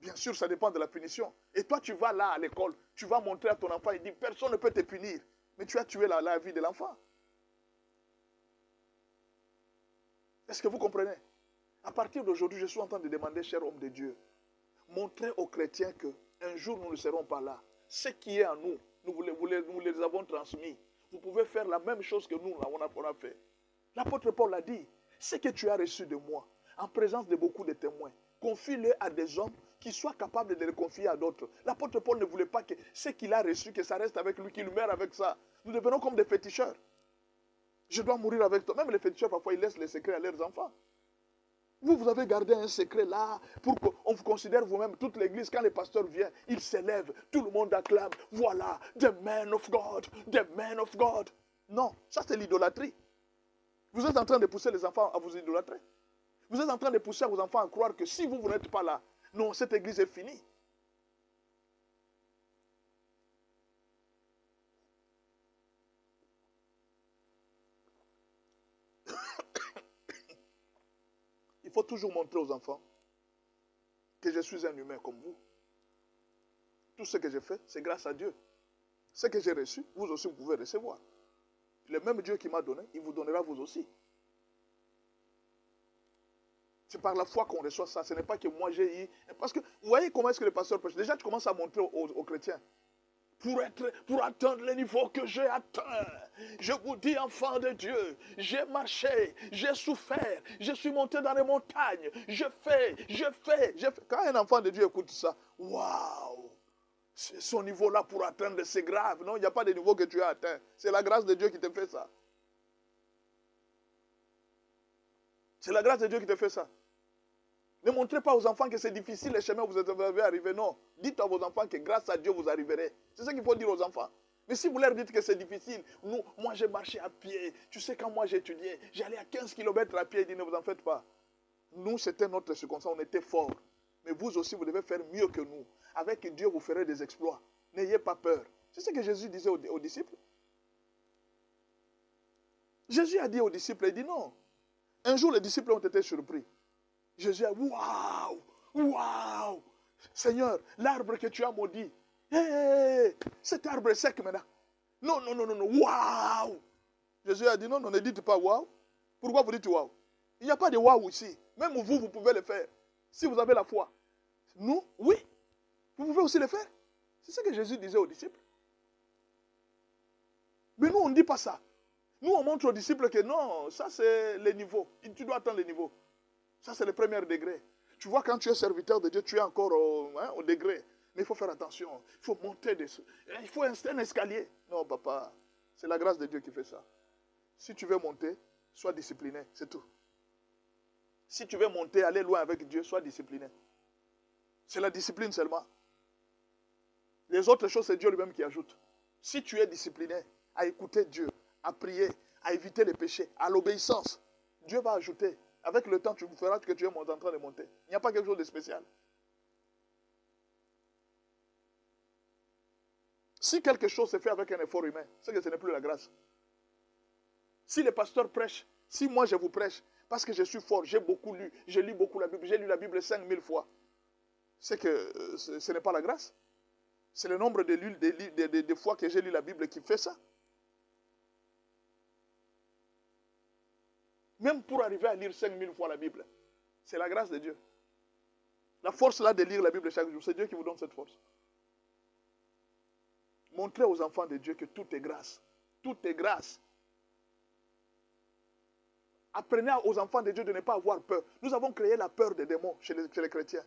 Bien sûr, ça dépend de la punition. Et toi, tu vas là à l'école, tu vas montrer à ton enfant, il dit, personne ne peut te punir. Mais tu as tué la vie de l'enfant. Est-ce que vous comprenez? À partir d'aujourd'hui, je suis en train de demander, cher homme de Dieu, montrez aux chrétiens qu'un jour, nous ne serons pas là. Ce qui est en nous, nous les avons transmis. Vous pouvez faire la même chose que nous, on a fait. L'apôtre Paul a dit, ce que tu as reçu de moi, en présence de beaucoup de témoins, confie-le à des hommes qui soient capables de le confier à d'autres. L'apôtre Paul ne voulait pas que ce qu'il a reçu, que ça reste avec lui, qu'il meure avec ça. Nous devenons comme des féticheurs. Je dois mourir avec toi. Même les féticheurs, parfois, ils laissent les secrets à leurs enfants. Vous avez gardé un secret là pour qu'on vous considère vous-même, toute l'église, quand les pasteurs viennent, ils s'élèvent, tout le monde acclame. Voilà, the man of God, the man of God. Non, ça c'est l'idolâtrie. Vous êtes en train de pousser les enfants à vous idolâtrer. Vous êtes en train de pousser vos enfants à croire que si vous n'êtes pas là, non, cette église est finie. Il faut toujours montrer aux enfants que je suis un humain comme vous. Tout ce que j'ai fait, c'est grâce à Dieu. Ce que j'ai reçu, vous aussi vous pouvez recevoir. Le même Dieu qui m'a donné, il vous donnera vous aussi. C'est par la foi qu'on reçoit ça. Ce n'est pas que moi j'ai eu... Parce que, vous voyez comment est-ce que le pasteur prêche. Déjà, tu commences à montrer aux chrétiens. Pour atteindre le niveau que j'ai atteint, je vous dis, enfant de Dieu, j'ai marché, j'ai souffert, je suis monté dans les montagnes, je fais. Quand un enfant de Dieu écoute ça, waouh, son niveau-là pour atteindre, c'est grave. Non, il n'y a pas de niveau que tu as atteint. C'est la grâce de Dieu qui te fait ça. C'est la grâce de Dieu qui te fait ça. Ne montrez pas aux enfants que c'est difficile le chemin où vous avez arrivé. Non. Dites à vos enfants que grâce à Dieu, vous arriverez. C'est ce qu'il faut dire aux enfants. Mais si vous leur dites que c'est difficile, moi j'ai marché à pied. Tu sais, quand moi j'étudiais, j'allais à 15 km à pied. Il dit, ne vous en faites pas. Nous, c'était notre circonstance, on était forts. Mais vous aussi, vous devez faire mieux que nous. Avec Dieu, vous ferez des exploits. N'ayez pas peur. C'est ce que Jésus disait aux disciples. Jésus a dit aux disciples, il dit non. Un jour, les disciples ont été surpris. Jésus a dit, waouh, Seigneur, l'arbre que tu as maudit, cet arbre est sec maintenant. Non, waouh. Jésus a dit, non, ne dites pas waouh. Pourquoi vous dites waouh? Il n'y a pas de waouh ici. Même vous, vous pouvez le faire. Si vous avez la foi. Nous, oui, vous pouvez aussi le faire. C'est ce que Jésus disait aux disciples. Mais nous, on ne dit pas ça. Nous, on montre aux disciples que non, ça c'est les niveaux. Tu dois atteindre les niveaux. Ça c'est le premier degré. Tu vois, quand tu es serviteur de Dieu, tu es encore au degré. Mais il faut faire attention. Il faut monter dessus. Il faut installer un escalier. Non, papa, c'est la grâce de Dieu qui fait ça. Si tu veux monter, sois discipliné, c'est tout. Si tu veux monter, aller loin avec Dieu, sois discipliné. C'est la discipline seulement. Les autres choses, c'est Dieu lui-même qui ajoute. Si tu es discipliné à écouter Dieu, à prier, à éviter les péchés, à l'obéissance, Dieu va ajouter. Avec le temps, tu feras que tu es en train de monter. Il n'y a pas quelque chose de spécial. Si quelque chose se fait avec un effort humain, c'est que ce n'est plus la grâce. Si les pasteurs prêchent, si moi je vous prêche, parce que je suis fort, j'ai beaucoup lu, je lis beaucoup la Bible, j'ai lu la Bible 5000 fois, c'est que ce n'est pas la grâce. C'est le nombre de fois que j'ai lu la Bible qui fait ça. Même pour arriver à lire 5000 fois la Bible, c'est la grâce de Dieu. La force là de lire la Bible chaque jour, c'est Dieu qui vous donne cette force. Montrez aux enfants de Dieu que tout est grâce. Tout est grâce. Apprenez aux enfants de Dieu de ne pas avoir peur. Nous avons créé la peur des démons chez les chrétiens.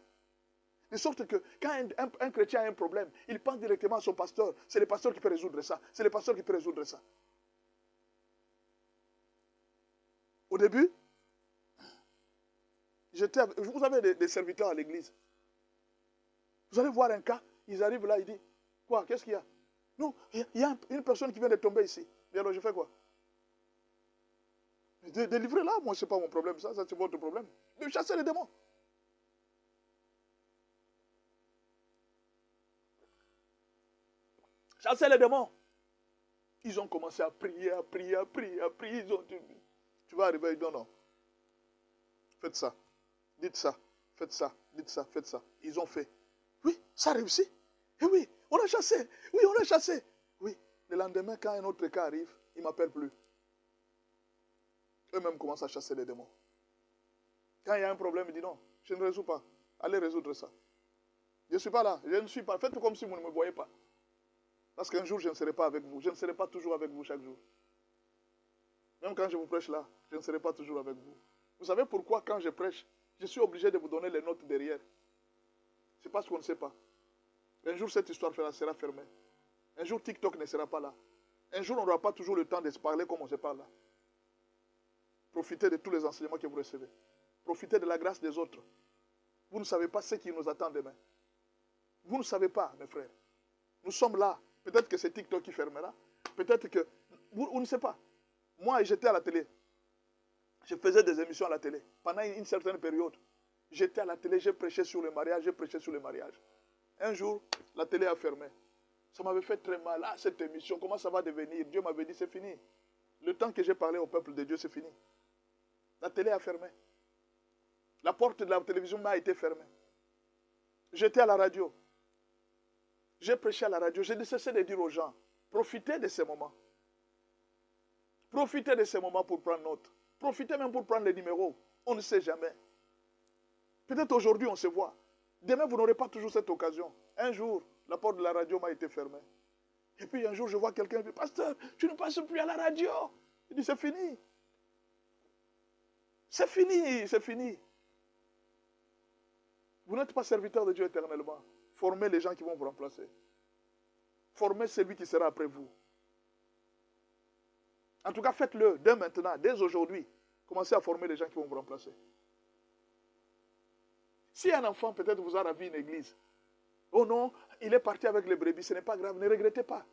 De sorte que quand un chrétien a un problème, il pense directement à son pasteur. C'est le pasteur qui peut résoudre ça. C'est le pasteur qui peut résoudre ça. Au début, vous avez des serviteurs à l'église. Vous allez voir un cas, ils arrivent là, ils disent, quoi, qu'est-ce qu'il y a? Non, il y a une personne qui vient de tomber ici. Et alors je fais quoi? Délivrez là, moi, ce n'est pas mon problème, ça c'est votre problème. De chasser les démons. Chasser les démons. Ils ont commencé à prier, à prier, à prier, à prier. Tu vas arriver, ils disent non. Faites ça. Dites ça. Faites ça. Dites ça. Faites ça. Ils ont fait. Oui, ça a réussi. Et oui, on a chassé. Oui, on a chassé. Oui, le lendemain, quand un autre cas arrive, ils ne m'appellent plus. Eux-mêmes commencent à chasser les démons. Quand il y a un problème, ils disent non, je ne résous pas. Allez résoudre ça. Je ne suis pas là. Je ne suis pas. Faites comme si vous ne me voyez pas. Parce qu'un jour, je ne serai pas avec vous. Je ne serai pas toujours avec vous chaque jour. Même quand je vous prêche là, je ne serai pas toujours avec vous. Vous savez pourquoi quand je prêche, je suis obligé de vous donner les notes derrière? C'est parce qu'on ne sait pas. Un jour, cette histoire sera fermée. Un jour, TikTok ne sera pas là. Un jour, on n'aura pas toujours le temps de se parler comme on se parle là. Profitez de tous les enseignements que vous recevez. Profitez de la grâce des autres. Vous ne savez pas ce qui nous attend demain. Vous ne savez pas, mes frères. Nous sommes là. Peut-être que c'est TikTok qui fermera. Peut-être que... Vous ne savez pas. Moi, j'étais à la télé. Je faisais des émissions à la télé. Pendant une certaine période, j'étais à la télé, j'ai prêché sur le mariage, j'ai prêché sur le mariage. Un jour, la télé a fermé. Ça m'avait fait très mal. Ah, cette émission, comment ça va devenir? Dieu m'avait dit, c'est fini. Le temps que j'ai parlé au peuple de Dieu, c'est fini. La télé a fermé. La porte de la télévision m'a été fermée. J'étais à la radio. J'ai prêché à la radio. J'ai cessé de dire aux gens, profitez de ces moments. Profitez de ces moments pour prendre note. Profitez même pour prendre les numéros. On ne sait jamais. Peut-être aujourd'hui, on se voit. Demain, vous n'aurez pas toujours cette occasion. Un jour, la porte de la radio m'a été fermée. Et puis un jour, je vois quelqu'un qui dit, pasteur, tu ne passes plus à la radio. Il dit, c'est fini. C'est fini, c'est fini. Vous n'êtes pas serviteur de Dieu éternellement. Formez les gens qui vont vous remplacer. Formez celui qui sera après vous. En tout cas, faites-le dès maintenant, dès aujourd'hui. Commencez à former les gens qui vont vous remplacer. Si un enfant peut-être vous a ravi une église, oh non, il est parti avec les brebis, ce n'est pas grave, ne regrettez pas.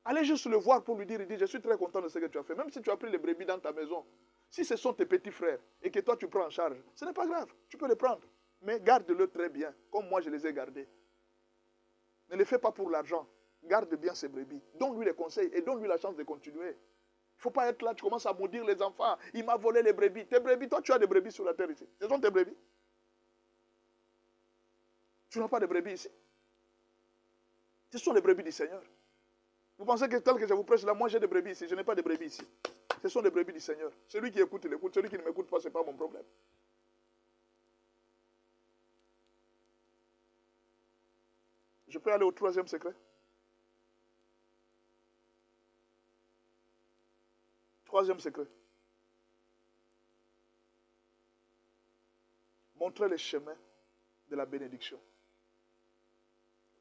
Allez juste le voir pour lui dire, il dit, je suis très content de ce que tu as fait. Même si tu as pris les brebis dans ta maison, si ce sont tes petits frères et que toi tu prends en charge, ce n'est pas grave, tu peux les prendre. Mais garde-le très bien, comme moi je les ai gardés. Ne les fais pas pour l'argent. Garde bien ces brebis. Donne-lui les conseils et donne-lui la chance de continuer. Il ne faut pas être là, tu commences à maudire les enfants. Il m'a volé les brebis. Tes brebis, toi tu as des brebis sur la terre ici. Ce sont tes brebis. Tu n'as pas de brebis ici. Ce sont les brebis du Seigneur. Vous pensez que tel que je vous prêche là, moi j'ai des brebis ici. Je n'ai pas de brebis ici. Ce sont des brebis du Seigneur. Celui qui écoute, il écoute. Celui qui ne m'écoute pas, ce n'est pas mon problème. Je peux aller au troisième secret. Troisième secret. Montrer les chemins de la bénédiction.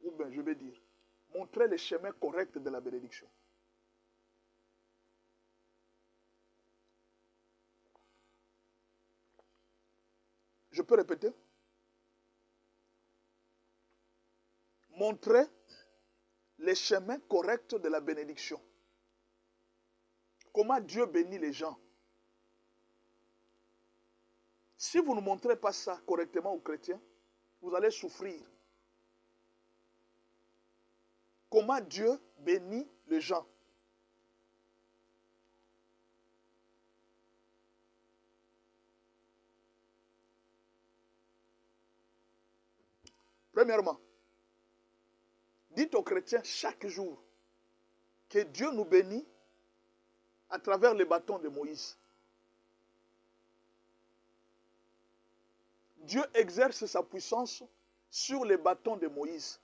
Ou bien, je vais dire, montrer les chemins corrects de la bénédiction. Je peux répéter? Montrer les chemins corrects de la bénédiction. Comment Dieu bénit les gens. Si vous ne montrez pas ça correctement aux chrétiens, vous allez souffrir. Comment Dieu bénit les gens. Premièrement, dites aux chrétiens chaque jour que Dieu nous bénit à travers les bâtons de Moïse. Dieu exerce sa puissance sur les bâtons de Moïse.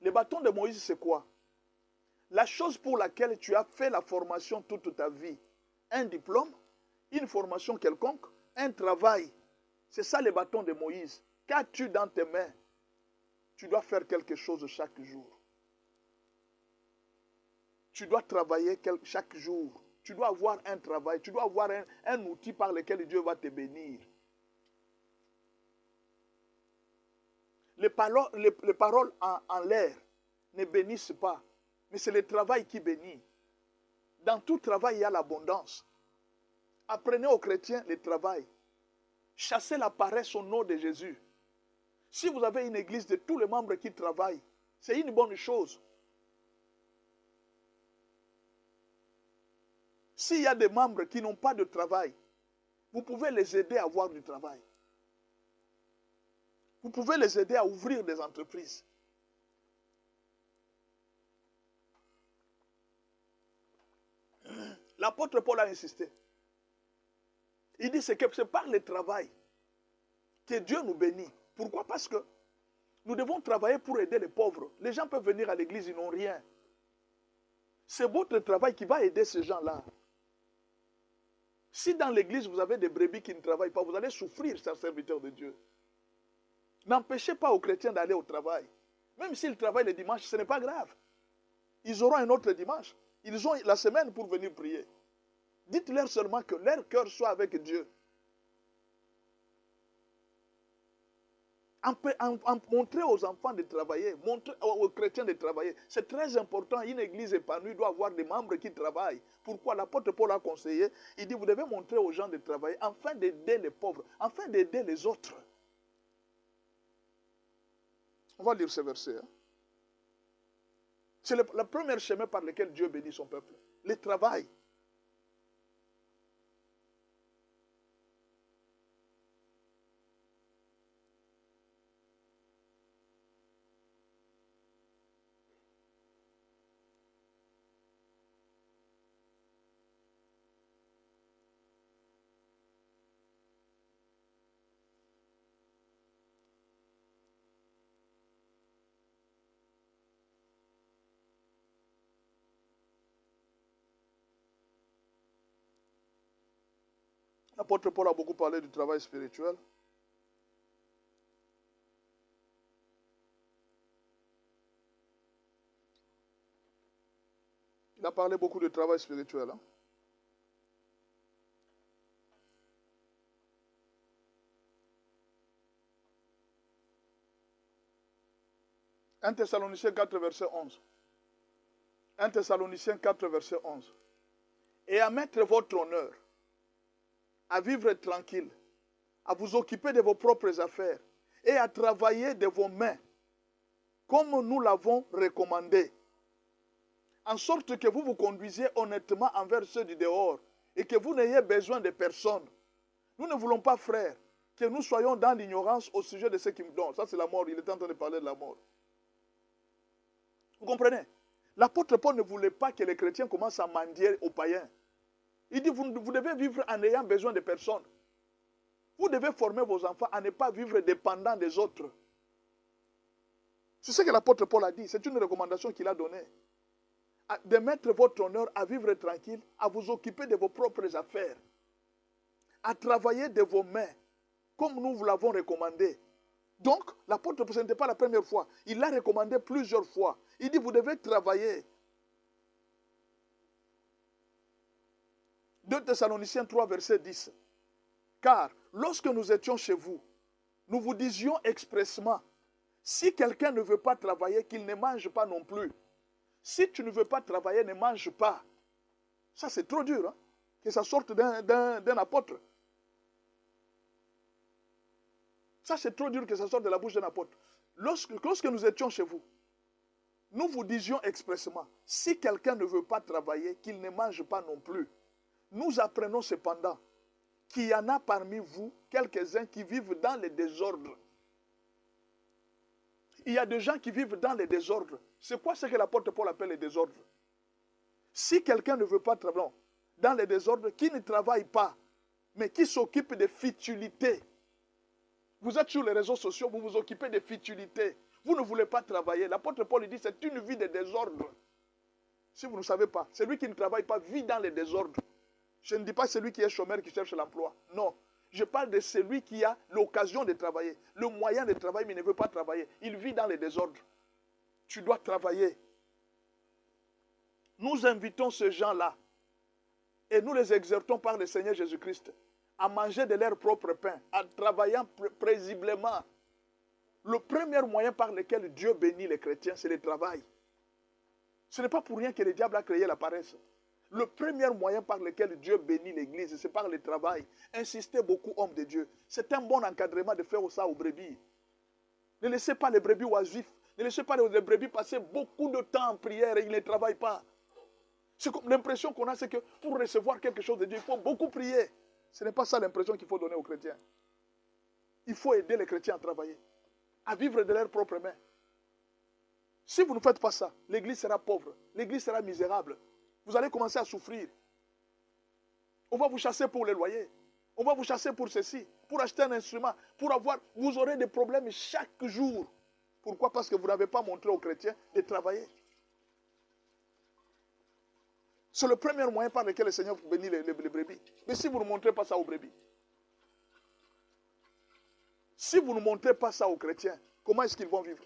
Les bâtons de Moïse, c'est quoi? La chose pour laquelle tu as fait la formation toute ta vie. Un diplôme, une formation quelconque, un travail. C'est ça les bâtons de Moïse. Qu'as-tu dans tes mains? Tu dois faire quelque chose chaque jour. Tu dois travailler chaque jour. Tu dois avoir un travail. Tu dois avoir un outil par lequel Dieu va te bénir. Les paroles en l'air ne bénissent pas. Mais c'est le travail qui bénit. Dans tout travail, il y a l'abondance. Apprenez aux chrétiens le travail. Chassez la paresse au nom de Jésus. Si vous avez une église de tous les membres qui travaillent, c'est une bonne chose. S'il y a des membres qui n'ont pas de travail, vous pouvez les aider à avoir du travail. Vous pouvez les aider à ouvrir des entreprises. L'apôtre Paul a insisté. Il dit c'est par le travail que Dieu nous bénit. Pourquoi? Parce que nous devons travailler pour aider les pauvres. Les gens peuvent venir à l'église, ils n'ont rien. C'est votre travail qui va aider ces gens-là. Si dans l'église vous avez des brebis qui ne travaillent pas, vous allez souffrir, chers serviteurs de Dieu. N'empêchez pas aux chrétiens d'aller au travail. Même s'ils travaillent le dimanche, ce n'est pas grave. Ils auront un autre dimanche. Ils ont la semaine pour venir prier. Dites-leur seulement que leur cœur soit avec Dieu. Montrez aux enfants de travailler, montrez aux chrétiens de travailler. C'est très important. Une église épanouie doit avoir des membres qui travaillent. Pourquoi? L'apôtre Paul a conseillé. Il dit, vous devez montrer aux gens de travailler afin d'aider les pauvres, afin d'aider les autres. On va lire ce verset. Hein? C'est le premier chemin par lequel Dieu bénit son peuple. Le travail. L'apôtre Paul a beaucoup parlé du travail spirituel. Il a parlé beaucoup de travail spirituel. Hein? Un Thessaloniciens 4, verset 11. 1 Thessaloniciens 4, verset 11. Et à mettre votre honneur, à vivre tranquille, à vous occuper de vos propres affaires et à travailler de vos mains, comme nous l'avons recommandé, en sorte que vous vous conduisiez honnêtement envers ceux du dehors et que vous n'ayez besoin de personne. Nous ne voulons pas, frères, que nous soyons dans l'ignorance au sujet de ce qui me donne. Ça, c'est la mort. Il est en train de parler de la mort. Vous comprenez? L'apôtre Paul ne voulait pas que les chrétiens commencent à mendier aux païens. Il dit, vous devez vivre en n'ayant besoin de personne. Vous devez former vos enfants à ne pas vivre dépendants des autres. C'est ce que l'apôtre Paul a dit. C'est une recommandation qu'il a donnée. De mettre votre honneur à vivre tranquille, à vous occuper de vos propres affaires, à travailler de vos mains, comme nous vous l'avons recommandé. Donc, l'apôtre, ce n'était pas la première fois. Il l'a recommandé plusieurs fois. Il dit, vous devez travailler. 2 Thessaloniciens 3, verset 10. Car, lorsque nous étions chez vous, nous vous disions expressément, si quelqu'un ne veut pas travailler, qu'il ne mange pas non plus. Si tu ne veux pas travailler, ne mange pas. Ça, c'est trop dur, hein, que ça sorte d'un apôtre. Ça, c'est trop dur que ça sorte de la bouche d'un apôtre. Lorsque nous étions chez vous, nous vous disions expressément, si quelqu'un ne veut pas travailler, qu'il ne mange pas non plus. Nous apprenons cependant qu'il y en a parmi vous quelques-uns qui vivent dans les désordres. Il y a des gens qui vivent dans les désordres. C'est quoi ce que l'apôtre Paul appelle les désordres? Si quelqu'un ne veut pas travailler dans les désordres, qui ne travaille pas, mais qui s'occupe des futilités. Vous êtes sur les réseaux sociaux, vous vous occupez des futilités. Vous ne voulez pas travailler. L'apôtre Paul dit c'est une vie de désordre. Si vous ne savez pas, celui qui ne travaille pas vit dans les désordres. Je ne dis pas celui qui est chômeur qui cherche l'emploi. Non. Je parle de celui qui a l'occasion de travailler, le moyen de travailler, mais ne veut pas travailler. Il vit dans les désordres. Tu dois travailler. Nous invitons ces gens-là et nous les exhortons par le Seigneur Jésus-Christ à manger de leur propre pain, en travaillant paisiblement. Le premier moyen par lequel Dieu bénit les chrétiens, c'est le travail. Ce n'est pas pour rien que le diable a créé la paresse. Le premier moyen par lequel Dieu bénit l'Église, c'est par le travail. Insistez beaucoup, hommes de Dieu. C'est un bon encadrement de faire ça aux brebis. Ne laissez pas les brebis oisifs. Ne laissez pas les brebis passer beaucoup de temps en prière et ils ne travaillent pas. L'impression qu'on a, c'est que pour recevoir quelque chose de Dieu, il faut beaucoup prier. Ce n'est pas ça l'impression qu'il faut donner aux chrétiens. Il faut aider les chrétiens à travailler, à vivre de leurs propres mains. Si vous ne faites pas ça, l'Église sera pauvre, l'Église sera misérable. Vous allez commencer à souffrir. On va vous chasser pour les loyers. On va vous chasser pour ceci, pour acheter un instrument, pour avoir... Vous aurez des problèmes chaque jour. Pourquoi? Parce que vous n'avez pas montré aux chrétiens de travailler. C'est le premier moyen par lequel le Seigneur bénit les brebis. Mais si vous ne montrez pas ça aux brebis, si vous ne montrez pas ça aux chrétiens, comment est-ce qu'ils vont vivre?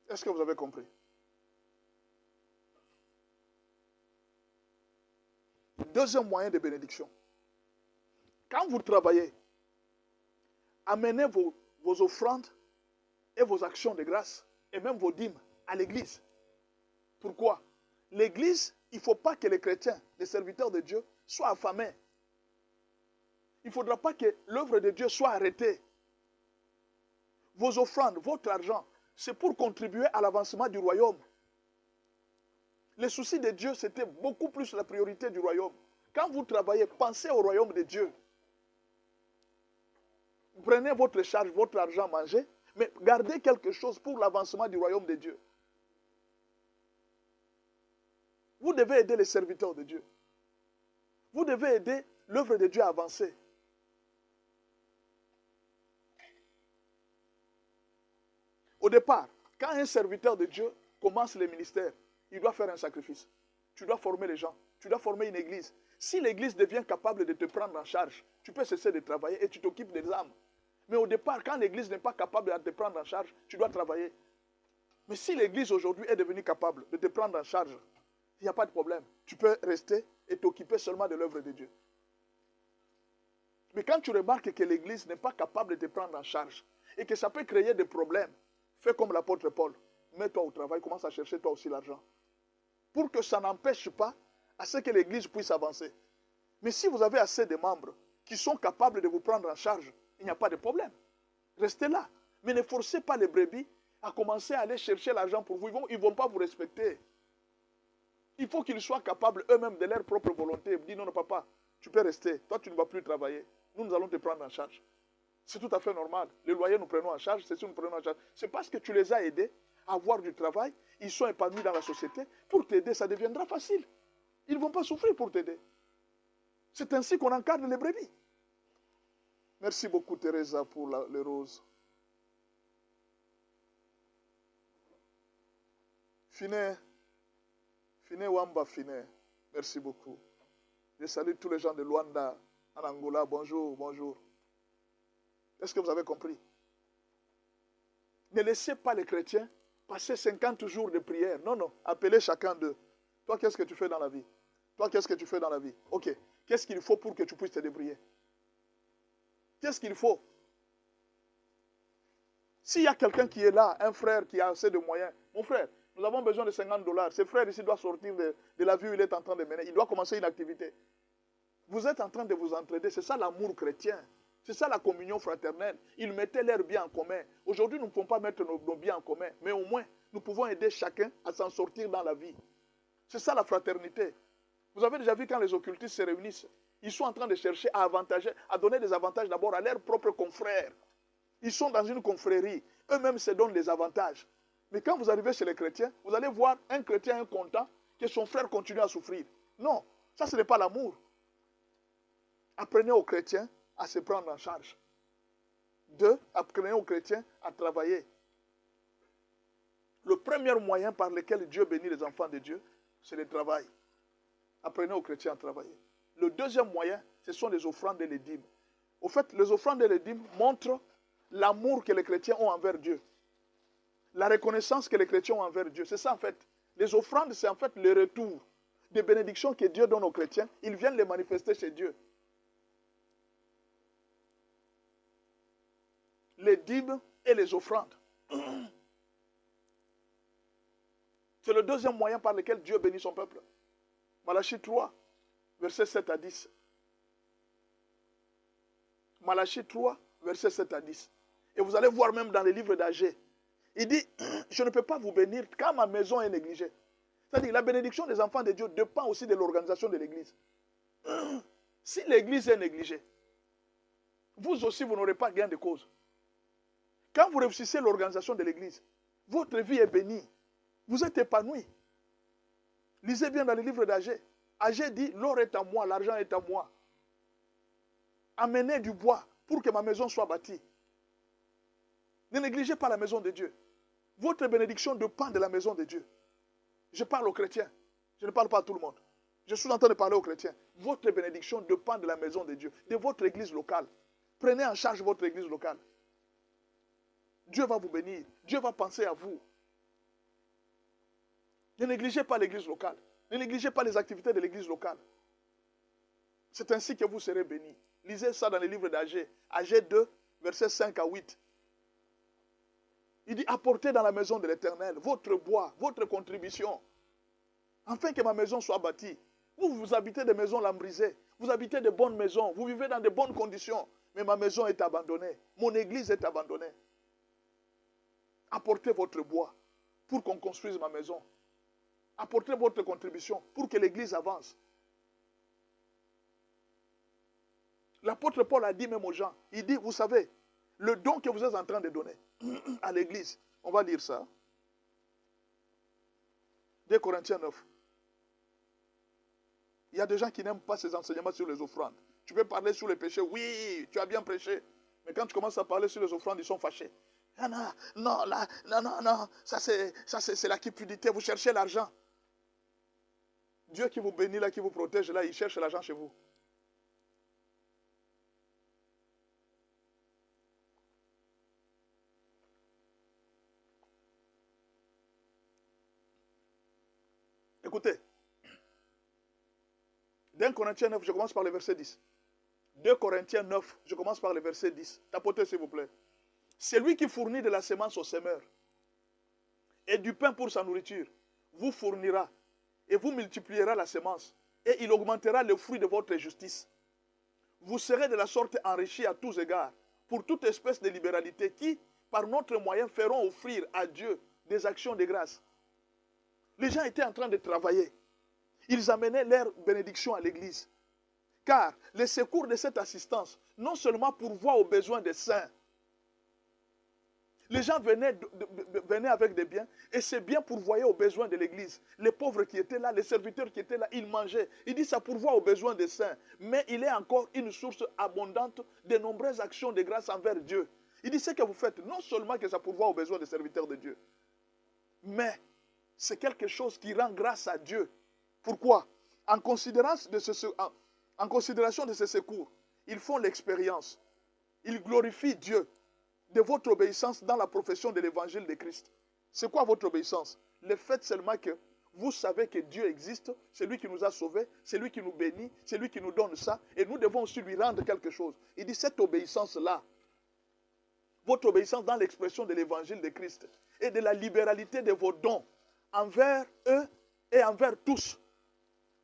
Est-ce que vous avez compris? Deuxième moyen de bénédiction. Quand vous travaillez, amenez vos offrandes et vos actions de grâce et même vos dîmes à l'église. Pourquoi? L'église, il ne faut pas que les chrétiens, les serviteurs de Dieu, soient affamés. Il ne faudra pas que l'œuvre de Dieu soit arrêtée. Vos offrandes, votre argent, c'est pour contribuer à l'avancement du royaume. Les soucis de Dieu, c'était beaucoup plus la priorité du royaume. Quand vous travaillez, pensez au royaume de Dieu. Prenez votre charge, votre argent, mangez, mais gardez quelque chose pour l'avancement du royaume de Dieu. Vous devez aider les serviteurs de Dieu. Vous devez aider l'œuvre de Dieu à avancer. Au départ, quand un serviteur de Dieu commence le ministère, il doit faire un sacrifice. Tu dois former les gens. Tu dois former une église. Si l'église devient capable de te prendre en charge, tu peux cesser de travailler et tu t'occupes des âmes. Mais au départ, quand l'église n'est pas capable de te prendre en charge, tu dois travailler. Mais si l'église aujourd'hui est devenue capable de te prendre en charge, il n'y a pas de problème. Tu peux rester et t'occuper seulement de l'œuvre de Dieu. Mais quand tu remarques que l'église n'est pas capable de te prendre en charge et que ça peut créer des problèmes, fais comme l'apôtre Paul. Mets-toi au travail, commence à chercher toi aussi l'argent. Pour que ça n'empêche pas à ce que l'église puisse avancer. Mais si vous avez assez de membres qui sont capables de vous prendre en charge, il n'y a pas de problème. Restez là. Mais ne forcez pas les brebis à commencer à aller chercher l'argent pour vous. Ils ne vont pas vous respecter. Il faut qu'ils soient capables eux-mêmes de leur propre volonté. Ils disent non, non, papa, tu peux rester. Toi, tu ne vas plus travailler. Nous allons te prendre en charge. C'est tout à fait normal. Les loyers, nous prenons en charge, c'est ce nous prenons en charge. C'est parce que tu les as aidés à avoir du travail, ils sont épanouis dans la société. Pour t'aider, ça deviendra facile. Ils ne vont pas souffrir pour t'aider. C'est ainsi qu'on encadre les brebis. Merci beaucoup, Teresa, pour les roses. Finet Wamba Finet, merci beaucoup. Je salue tous les gens de Luanda, en Angola. Bonjour, bonjour. Est-ce que vous avez compris? Ne laissez pas les chrétiens passer 50 jours de prière. Non, non. Appelez chacun d'eux. Toi, qu'est-ce que tu fais dans la vie? Toi, qu'est-ce que tu fais dans la vie? Ok. Qu'est-ce qu'il faut pour que tu puisses te débrouiller? Qu'est-ce qu'il faut? S'il y a quelqu'un qui est là, un frère qui a assez de moyens, mon frère, nous avons besoin de 50 $. Ce frère ici doit sortir de la vie où il est en train de mener. Il doit commencer une activité. Vous êtes en train de vous entraider. C'est ça l'amour chrétien. C'est ça la communion fraternelle. Ils mettaient leurs biens en commun. Aujourd'hui, nous ne pouvons pas mettre nos biens en commun. Mais au moins, nous pouvons aider chacun à s'en sortir dans la vie. C'est ça la fraternité. Vous avez déjà vu quand les occultistes se réunissent, ils sont en train de chercher à avantager, à donner des avantages d'abord à leurs propres confrères. Ils sont dans une confrérie. Eux-mêmes se donnent des avantages. Mais quand vous arrivez chez les chrétiens, vous allez voir un chrétien incontent que son frère continue à souffrir. Non, ça ce n'est pas l'amour. Apprenez aux chrétiens à se prendre en charge. 2, apprenez aux chrétiens à travailler. Le premier moyen par lequel Dieu bénit les enfants de Dieu, c'est le travail. Apprenez aux chrétiens à travailler. Le deuxième moyen, ce sont les offrandes et les dîmes. Au fait, les offrandes et les dîmes montrent l'amour que les chrétiens ont envers Dieu. La reconnaissance que les chrétiens ont envers Dieu. C'est ça en fait. Les offrandes, c'est en fait le retour des bénédictions que Dieu donne aux chrétiens. Ils viennent les manifester chez Dieu. Les dîmes et les offrandes. C'est le deuxième moyen par lequel Dieu bénit son peuple. Malachie 3, versets 7 à 10. Malachie 3, versets 7 à 10. Et vous allez voir même dans les livres d'Agé. Il dit, je ne peux pas vous bénir quand ma maison est négligée. C'est-à-dire, la bénédiction des enfants de Dieu dépend aussi de l'organisation de l'église. Si l'église est négligée, vous aussi, vous n'aurez pas gain de cause. Quand vous réussissez l'organisation de l'église, votre vie est bénie. Vous êtes épanoui. Lisez bien dans les livres d'Agé. Agé dit, l'or est à moi, l'argent est à moi. Amenez du bois pour que ma maison soit bâtie. Ne négligez pas la maison de Dieu. Votre bénédiction dépend de la maison de Dieu. Je parle aux chrétiens. Je ne parle pas à tout le monde. Je suis en train de parler aux chrétiens. Votre bénédiction dépend de la maison de Dieu, de votre église locale. Prenez en charge votre église locale. Dieu va vous bénir. Dieu va penser à vous. Ne négligez pas l'église locale. Ne négligez pas les activités de l'église locale. C'est ainsi que vous serez bénis. Lisez ça dans les livres d'Agé. Agé 2, versets 5 à 8. Il dit, apportez dans la maison de l'Éternel votre bois, votre contribution, afin que ma maison soit bâtie. Vous habitez des maisons lambrisées, vous habitez de bonnes maisons, vous vivez dans de bonnes conditions, mais ma maison est abandonnée, mon église est abandonnée. Apportez votre bois pour qu'on construise ma maison. Apportez votre contribution pour que l'église avance. L'apôtre Paul a dit même aux gens, il dit, vous savez, le don que vous êtes en train de donner à l'église, on va lire ça. 2 Corinthiens 9. Il y a des gens qui n'aiment pas ces enseignements sur les offrandes. Tu peux parler sur les péchés, oui, tu as bien prêché. Mais quand tu commences à parler sur les offrandes, ils sont fâchés. Ah non, non, là, non, ça c'est la cupidité, vous cherchez l'argent. Dieu qui vous bénit là, qui vous protège là, il cherche l'argent chez vous. Écoutez, 2 Corinthiens 9, je commence par le verset 10. 2 Corinthiens 9, je commence par le verset 10. Tapotez s'il vous plaît. C'est lui qui fournit de la semence au semeur et du pain pour sa nourriture, vous fournira et vous multipliera la semence et il augmentera le fruit de votre justice. Vous serez de la sorte enrichis à tous égards pour toute espèce de libéralité qui, par notre moyen, feront offrir à Dieu des actions de grâce. Les gens étaient en train de travailler. Ils amenaient leur bénédiction à l'église. Car le secours de cette assistance, non seulement pourvoit aux besoins des saints. Les gens venaient avec des biens et ces biens pourvoyaient aux besoins de l'église. Les pauvres qui étaient là, les serviteurs qui étaient là, ils mangeaient. Il dit ça pourvoit aux besoins des saints. Mais il est encore une source abondante de nombreuses actions de grâce envers Dieu. Il dit ce que vous faites, non seulement que ça pourvoit aux besoins des serviteurs de Dieu, mais c'est quelque chose qui rend grâce à Dieu. Pourquoi? En considération de ce secours, ils font l'expérience. Ils glorifient Dieu de votre obéissance dans la profession de l'évangile de Christ. C'est quoi votre obéissance? Le fait seulement que vous savez que Dieu existe, c'est lui qui nous a sauvés, c'est lui qui nous bénit, c'est lui qui nous donne ça, et nous devons aussi lui rendre quelque chose. Il dit cette obéissance-là, votre obéissance dans l'expression de l'évangile de Christ et de la libéralité de vos dons envers eux et envers tous.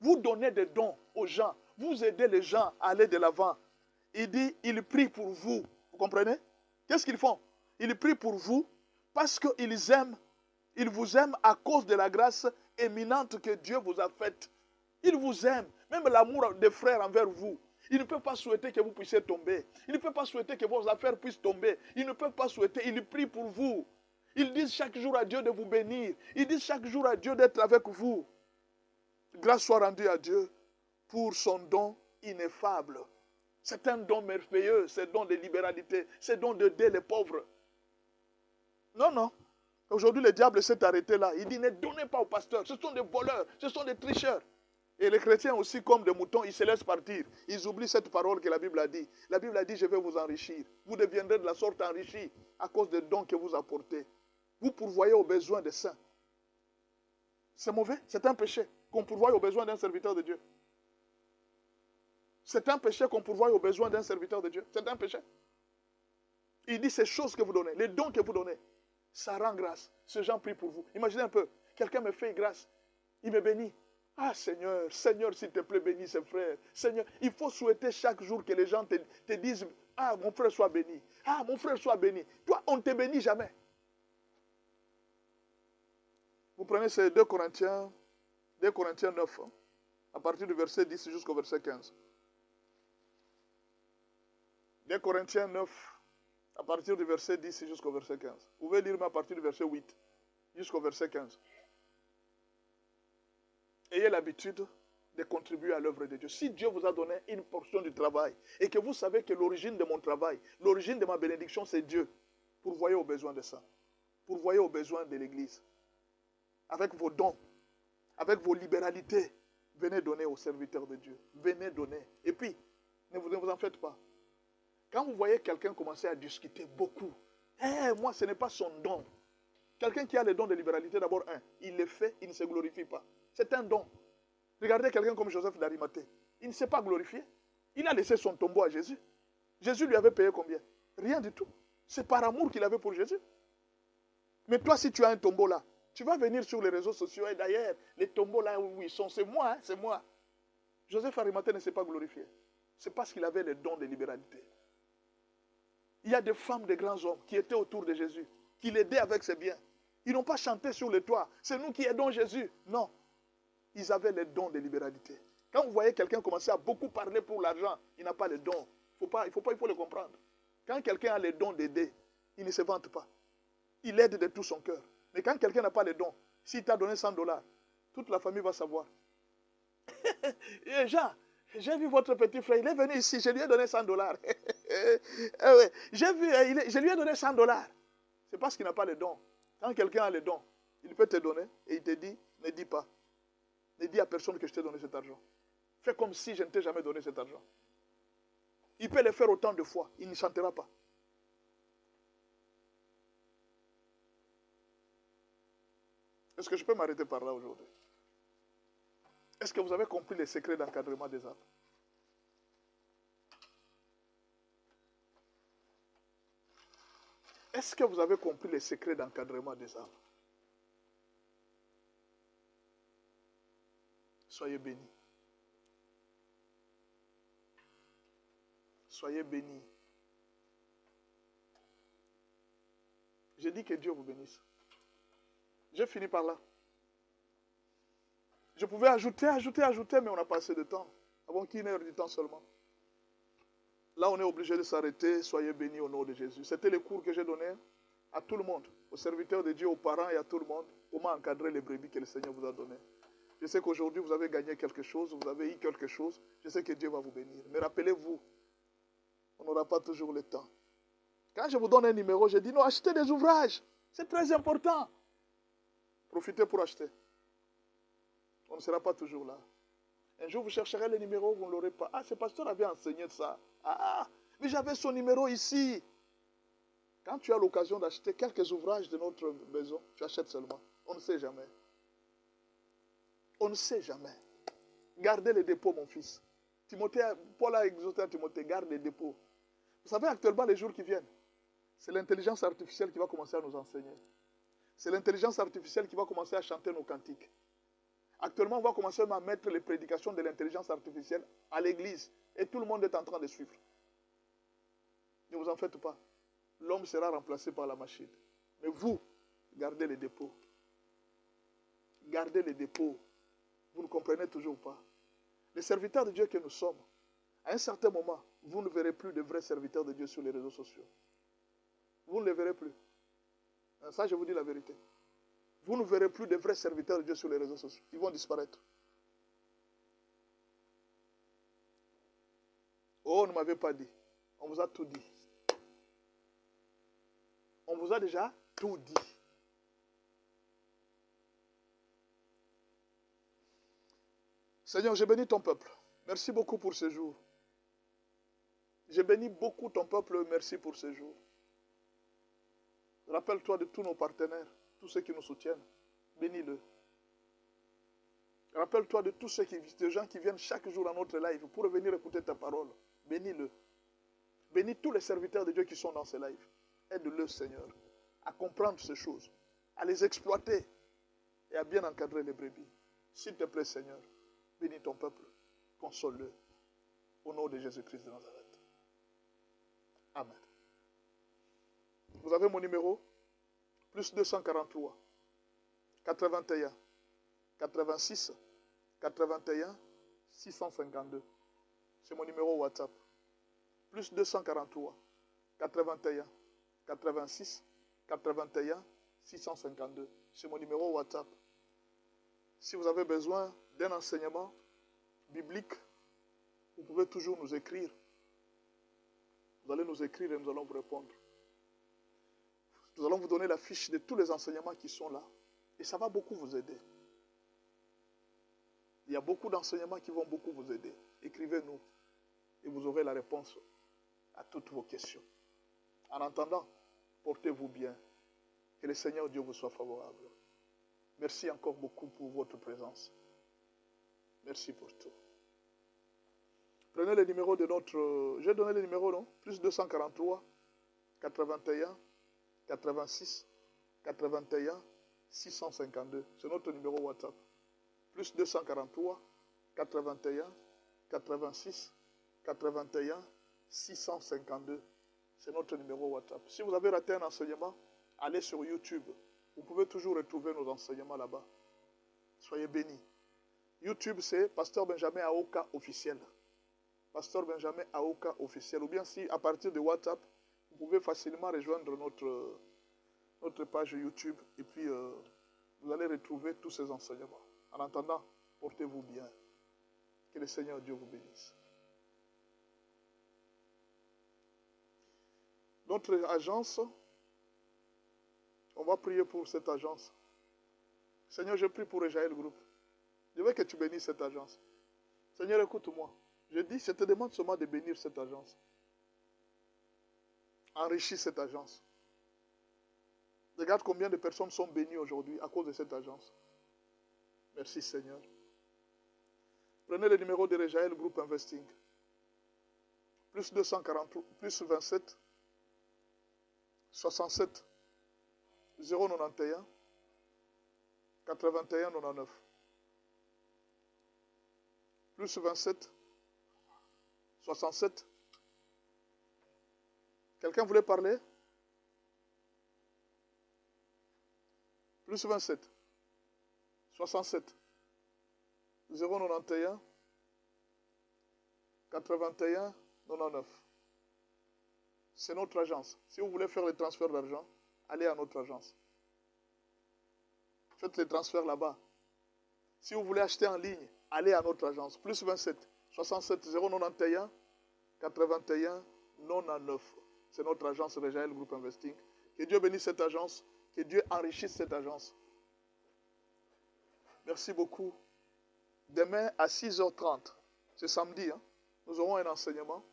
Vous donnez des dons aux gens, vous aidez les gens à aller de l'avant. Il dit, ils prient pour vous. Vous comprenez? Qu'est-ce qu'ils font? Ils prient pour vous parce qu'ils vous aiment à cause de la grâce éminente que Dieu vous a faite. Ils vous aiment, même l'amour des frères envers vous. Ils ne peuvent pas souhaiter que vous puissiez tomber. Ils ne peuvent pas souhaiter que vos affaires puissent tomber. Ils ne peuvent pas souhaiter, ils prient pour vous. Ils disent chaque jour à Dieu de vous bénir. Ils disent chaque jour à Dieu d'être avec vous. Grâce soit rendue à Dieu pour son don ineffable. C'est un don merveilleux, c'est un don de libéralité, c'est un don d'aider les pauvres. Non, non. Aujourd'hui, le diable s'est arrêté là. Il dit, ne donnez pas aux pasteurs. Ce sont des voleurs, ce sont des tricheurs. Et les chrétiens aussi, comme des moutons, ils se laissent partir. Ils oublient cette parole que la Bible a dit. La Bible a dit, je vais vous enrichir. Vous deviendrez de la sorte enrichis à cause des dons que vous apportez. Vous pourvoyez aux besoins des saints. C'est mauvais, c'est un péché qu'on pourvoie aux besoins d'un serviteur de Dieu. C'est un péché qu'on pourvoie aux besoins d'un serviteur de Dieu. C'est un péché. Il dit ces choses que vous donnez, les dons que vous donnez, ça rend grâce. Ces gens prient pour vous. Imaginez un peu, quelqu'un me fait grâce, il me bénit. Ah Seigneur, Seigneur s'il te plaît, bénis ses frères. Seigneur, il faut souhaiter chaque jour que les gens te disent, ah mon frère soit béni. Ah mon frère soit béni. Toi, on ne te bénit jamais. Vous prenez ces 2 Corinthiens 9, à partir du verset 10 jusqu'au verset 15. 2 Corinthiens 9, à partir du verset 10 jusqu'au verset 15. Vous pouvez lire à partir du verset 8 jusqu'au verset 15. Ayez l'habitude de contribuer à l'œuvre de Dieu. Si Dieu vous a donné une portion du travail et que vous savez que l'origine de mon travail, l'origine de ma bénédiction, c'est Dieu, pourvoyez aux besoins de ça. Pourvoyez aux besoins de l'Église. Avec vos dons, avec vos libéralités, venez donner aux serviteurs de Dieu. Venez donner. Et puis, ne vous en faites pas. Quand vous voyez quelqu'un commencer à discuter beaucoup, moi, ce n'est pas son don. Quelqu'un qui a le don de libéralité, d'abord, il le fait, il ne se glorifie pas. C'est un don. Regardez quelqu'un comme Joseph d'Arimathée. Il ne s'est pas glorifié. Il a laissé son tombeau à Jésus. Jésus lui avait payé combien? Rien du tout. C'est par amour qu'il avait pour Jésus. Mais toi, si tu as un tombeau là, tu vas venir sur les réseaux sociaux et d'ailleurs, les tombeaux là où ils sont, c'est moi, c'est moi. Joseph d'Arimathée ne s'est pas glorifié. C'est parce qu'il avait le don de libéralité. Il y a des femmes, des grands hommes qui étaient autour de Jésus, qui l'aidaient avec ses biens. Ils n'ont pas chanté sur le toit. C'est nous qui aidons Jésus. Non. Ils avaient le don de libéralité. Quand vous voyez quelqu'un commencer à beaucoup parler pour l'argent, il n'a pas le don. Il faut le comprendre. Quand quelqu'un a le don d'aider, il ne se vante pas. Il aide de tout son cœur. Mais quand quelqu'un n'a pas le don, s'il t'a donné $100, toute la famille va savoir. Et Jean, j'ai vu votre petit frère, il est venu ici, je lui ai donné $100. Je lui ai donné $100. C'est parce qu'il n'a pas le don. Quand quelqu'un a le don, il peut te donner et il te dit, ne dis pas. Ne dis à personne que je t'ai donné cet argent. Fais comme si je ne t'ai jamais donné cet argent. Il peut le faire autant de fois, il ne chantera pas. Est-ce que je peux m'arrêter par là aujourd'hui? Est-ce que vous avez compris les secrets d'encadrement des âmes? Est-ce que vous avez compris les secrets d'encadrement des âmes? Soyez bénis. Soyez bénis. Je dis que Dieu vous bénisse. J'ai fini par là. Je pouvais ajouter, mais on n'a pas assez de temps. avons qu'une heure du temps seulement. Là, on est obligé de s'arrêter. Soyez bénis au nom de Jésus. C'était le cours que j'ai donné à tout le monde, aux serviteurs de Dieu, aux parents et à tout le monde. Comment encadrer les brebis que le Seigneur vous a données. Je sais qu'aujourd'hui, vous avez gagné quelque chose, vous avez eu quelque chose. Je sais que Dieu va vous bénir. Mais rappelez-vous, on n'aura pas toujours le temps. Quand je vous donne un numéro, je dis non, achetez des ouvrages. C'est très important. Profitez pour acheter. On ne sera pas toujours là. Un jour, vous chercherez le numéro, vous ne l'aurez pas. Ah, ce pasteur avait enseigné ça. Ah, mais j'avais son numéro ici. Quand tu as l'occasion d'acheter quelques ouvrages de notre maison, tu achètes seulement. On ne sait jamais. On ne sait jamais. Gardez les dépôts, mon fils. Timothée, Paul a exhorté à Timothée, garde les dépôts. Vous savez actuellement les jours qui viennent, c'est l'intelligence artificielle qui va commencer à nous enseigner. C'est l'intelligence artificielle qui va commencer à chanter nos cantiques. Actuellement, on va commencer à mettre les prédications de l'intelligence artificielle à l'église. Et tout le monde est en train de suivre. Ne vous en faites pas. L'homme sera remplacé par la machine. Mais vous, gardez les dépôts. Gardez les dépôts. Vous ne comprenez toujours pas. Les serviteurs de Dieu que nous sommes, à un certain moment, vous ne verrez plus de vrais serviteurs de Dieu sur les réseaux sociaux. Vous ne les verrez plus. Ça, je vous dis la vérité. Vous ne verrez plus de vrais serviteurs de Dieu sur les réseaux sociaux. Ils vont disparaître. Oh, on ne m'avait pas dit. On vous a tout dit. On vous a déjà tout dit. Seigneur, je bénis ton peuple. Merci beaucoup pour ce jour. Je bénis beaucoup ton peuple. Merci pour ce jour. Rappelle-toi de tous nos partenaires, tous ceux qui nous soutiennent. Bénis-le. Rappelle-toi de tous ceux des gens qui viennent chaque jour à notre live pour venir écouter ta parole. Bénis-le. Bénis tous les serviteurs de Dieu qui sont dans ces lives. Aide-le, Seigneur, à comprendre ces choses, à les exploiter et à bien encadrer les brebis. S'il te plaît, Seigneur, bénis ton peuple, console-le. Au nom de Jésus-Christ de Nazareth. Amen. Vous avez mon numéro? Plus 243 81 86 81 652. C'est mon numéro WhatsApp. Plus 243 81 86 81 652. C'est mon numéro WhatsApp. Si vous avez besoin d'un enseignement biblique, vous pouvez toujours nous écrire. Vous allez nous écrire et nous allons vous répondre. Nous allons vous donner la fiche de tous les enseignements qui sont là. Et ça va beaucoup vous aider. Il y a beaucoup d'enseignements qui vont beaucoup vous aider. Écrivez-nous et vous aurez la réponse à toutes vos questions. En attendant, portez-vous bien. Que le Seigneur Dieu vous soit favorable. Merci encore beaucoup pour votre présence. Merci pour tout. Prenez le numéro de notre... J'ai donné le numéro, non? Plus 243 81 86 81 652. C'est notre numéro WhatsApp. Plus 243 81 86 81 652. C'est notre numéro WhatsApp. Si vous avez raté un enseignement, allez sur YouTube. Vous pouvez toujours retrouver nos enseignements là-bas. Soyez bénis. YouTube, c'est Pasteur Benjamin Aoka officiel. Pasteur Benjamin Aoka officiel. Ou bien si à partir de WhatsApp, vous pouvez facilement rejoindre notre page YouTube. Et puis, vous allez retrouver tous ces enseignements. En attendant, portez-vous bien. Que le Seigneur Dieu vous bénisse. Notre agence, on va prier pour cette agence. Seigneur, je prie pour Ejaël Group. Je veux que tu bénisses cette agence. Seigneur, écoute-moi. Je te demande seulement de bénir cette agence. Enrichis cette agence. Regarde combien de personnes sont bénies aujourd'hui à cause de cette agence. Merci Seigneur. Prenez le numéro de Ejaël Group Investing. Plus 240, plus 27 67 091 81 99. Plus 27 67. Quelqu'un voulait parler? Plus 27 67 091 81 99. C'est notre agence. Si vous voulez faire les transferts d'argent, allez à notre agence. Faites les transferts là-bas. Si vous voulez acheter en ligne, allez à notre agence. Plus 27 67 091 81 99. C'est notre agence Rejaël Group Investing. Que Dieu bénisse cette agence. Que Dieu enrichisse cette agence. Merci beaucoup. Demain à 6h30, c'est samedi, hein, nous aurons un enseignement.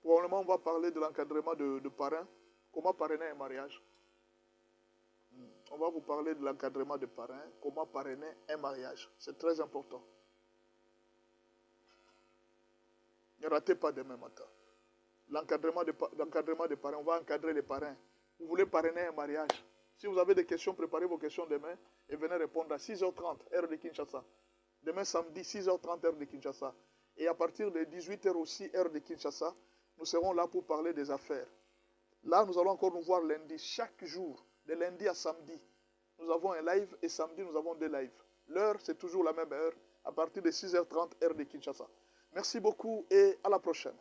Probablement, on va parler de l'encadrement de parrains. Comment parrainer un mariage. On va vous parler de l'encadrement de parrains. Comment parrainer un mariage. C'est très important. Ne ratez pas demain matin. L'encadrement de parrains. On va encadrer les parrains. Vous voulez parrainer un mariage. Si vous avez des questions, préparez vos questions demain et venez répondre à 6h30, heure de Kinshasa. Demain samedi, 6h30, heure de Kinshasa. Et à partir de 18h aussi, heure de Kinshasa, nous serons là pour parler des affaires. Là, nous allons encore nous voir lundi. Chaque jour, de lundi à samedi, nous avons un live et samedi, nous avons deux lives. L'heure, c'est toujours la même heure, à partir de 6h30, heure de Kinshasa. Merci beaucoup et à la prochaine.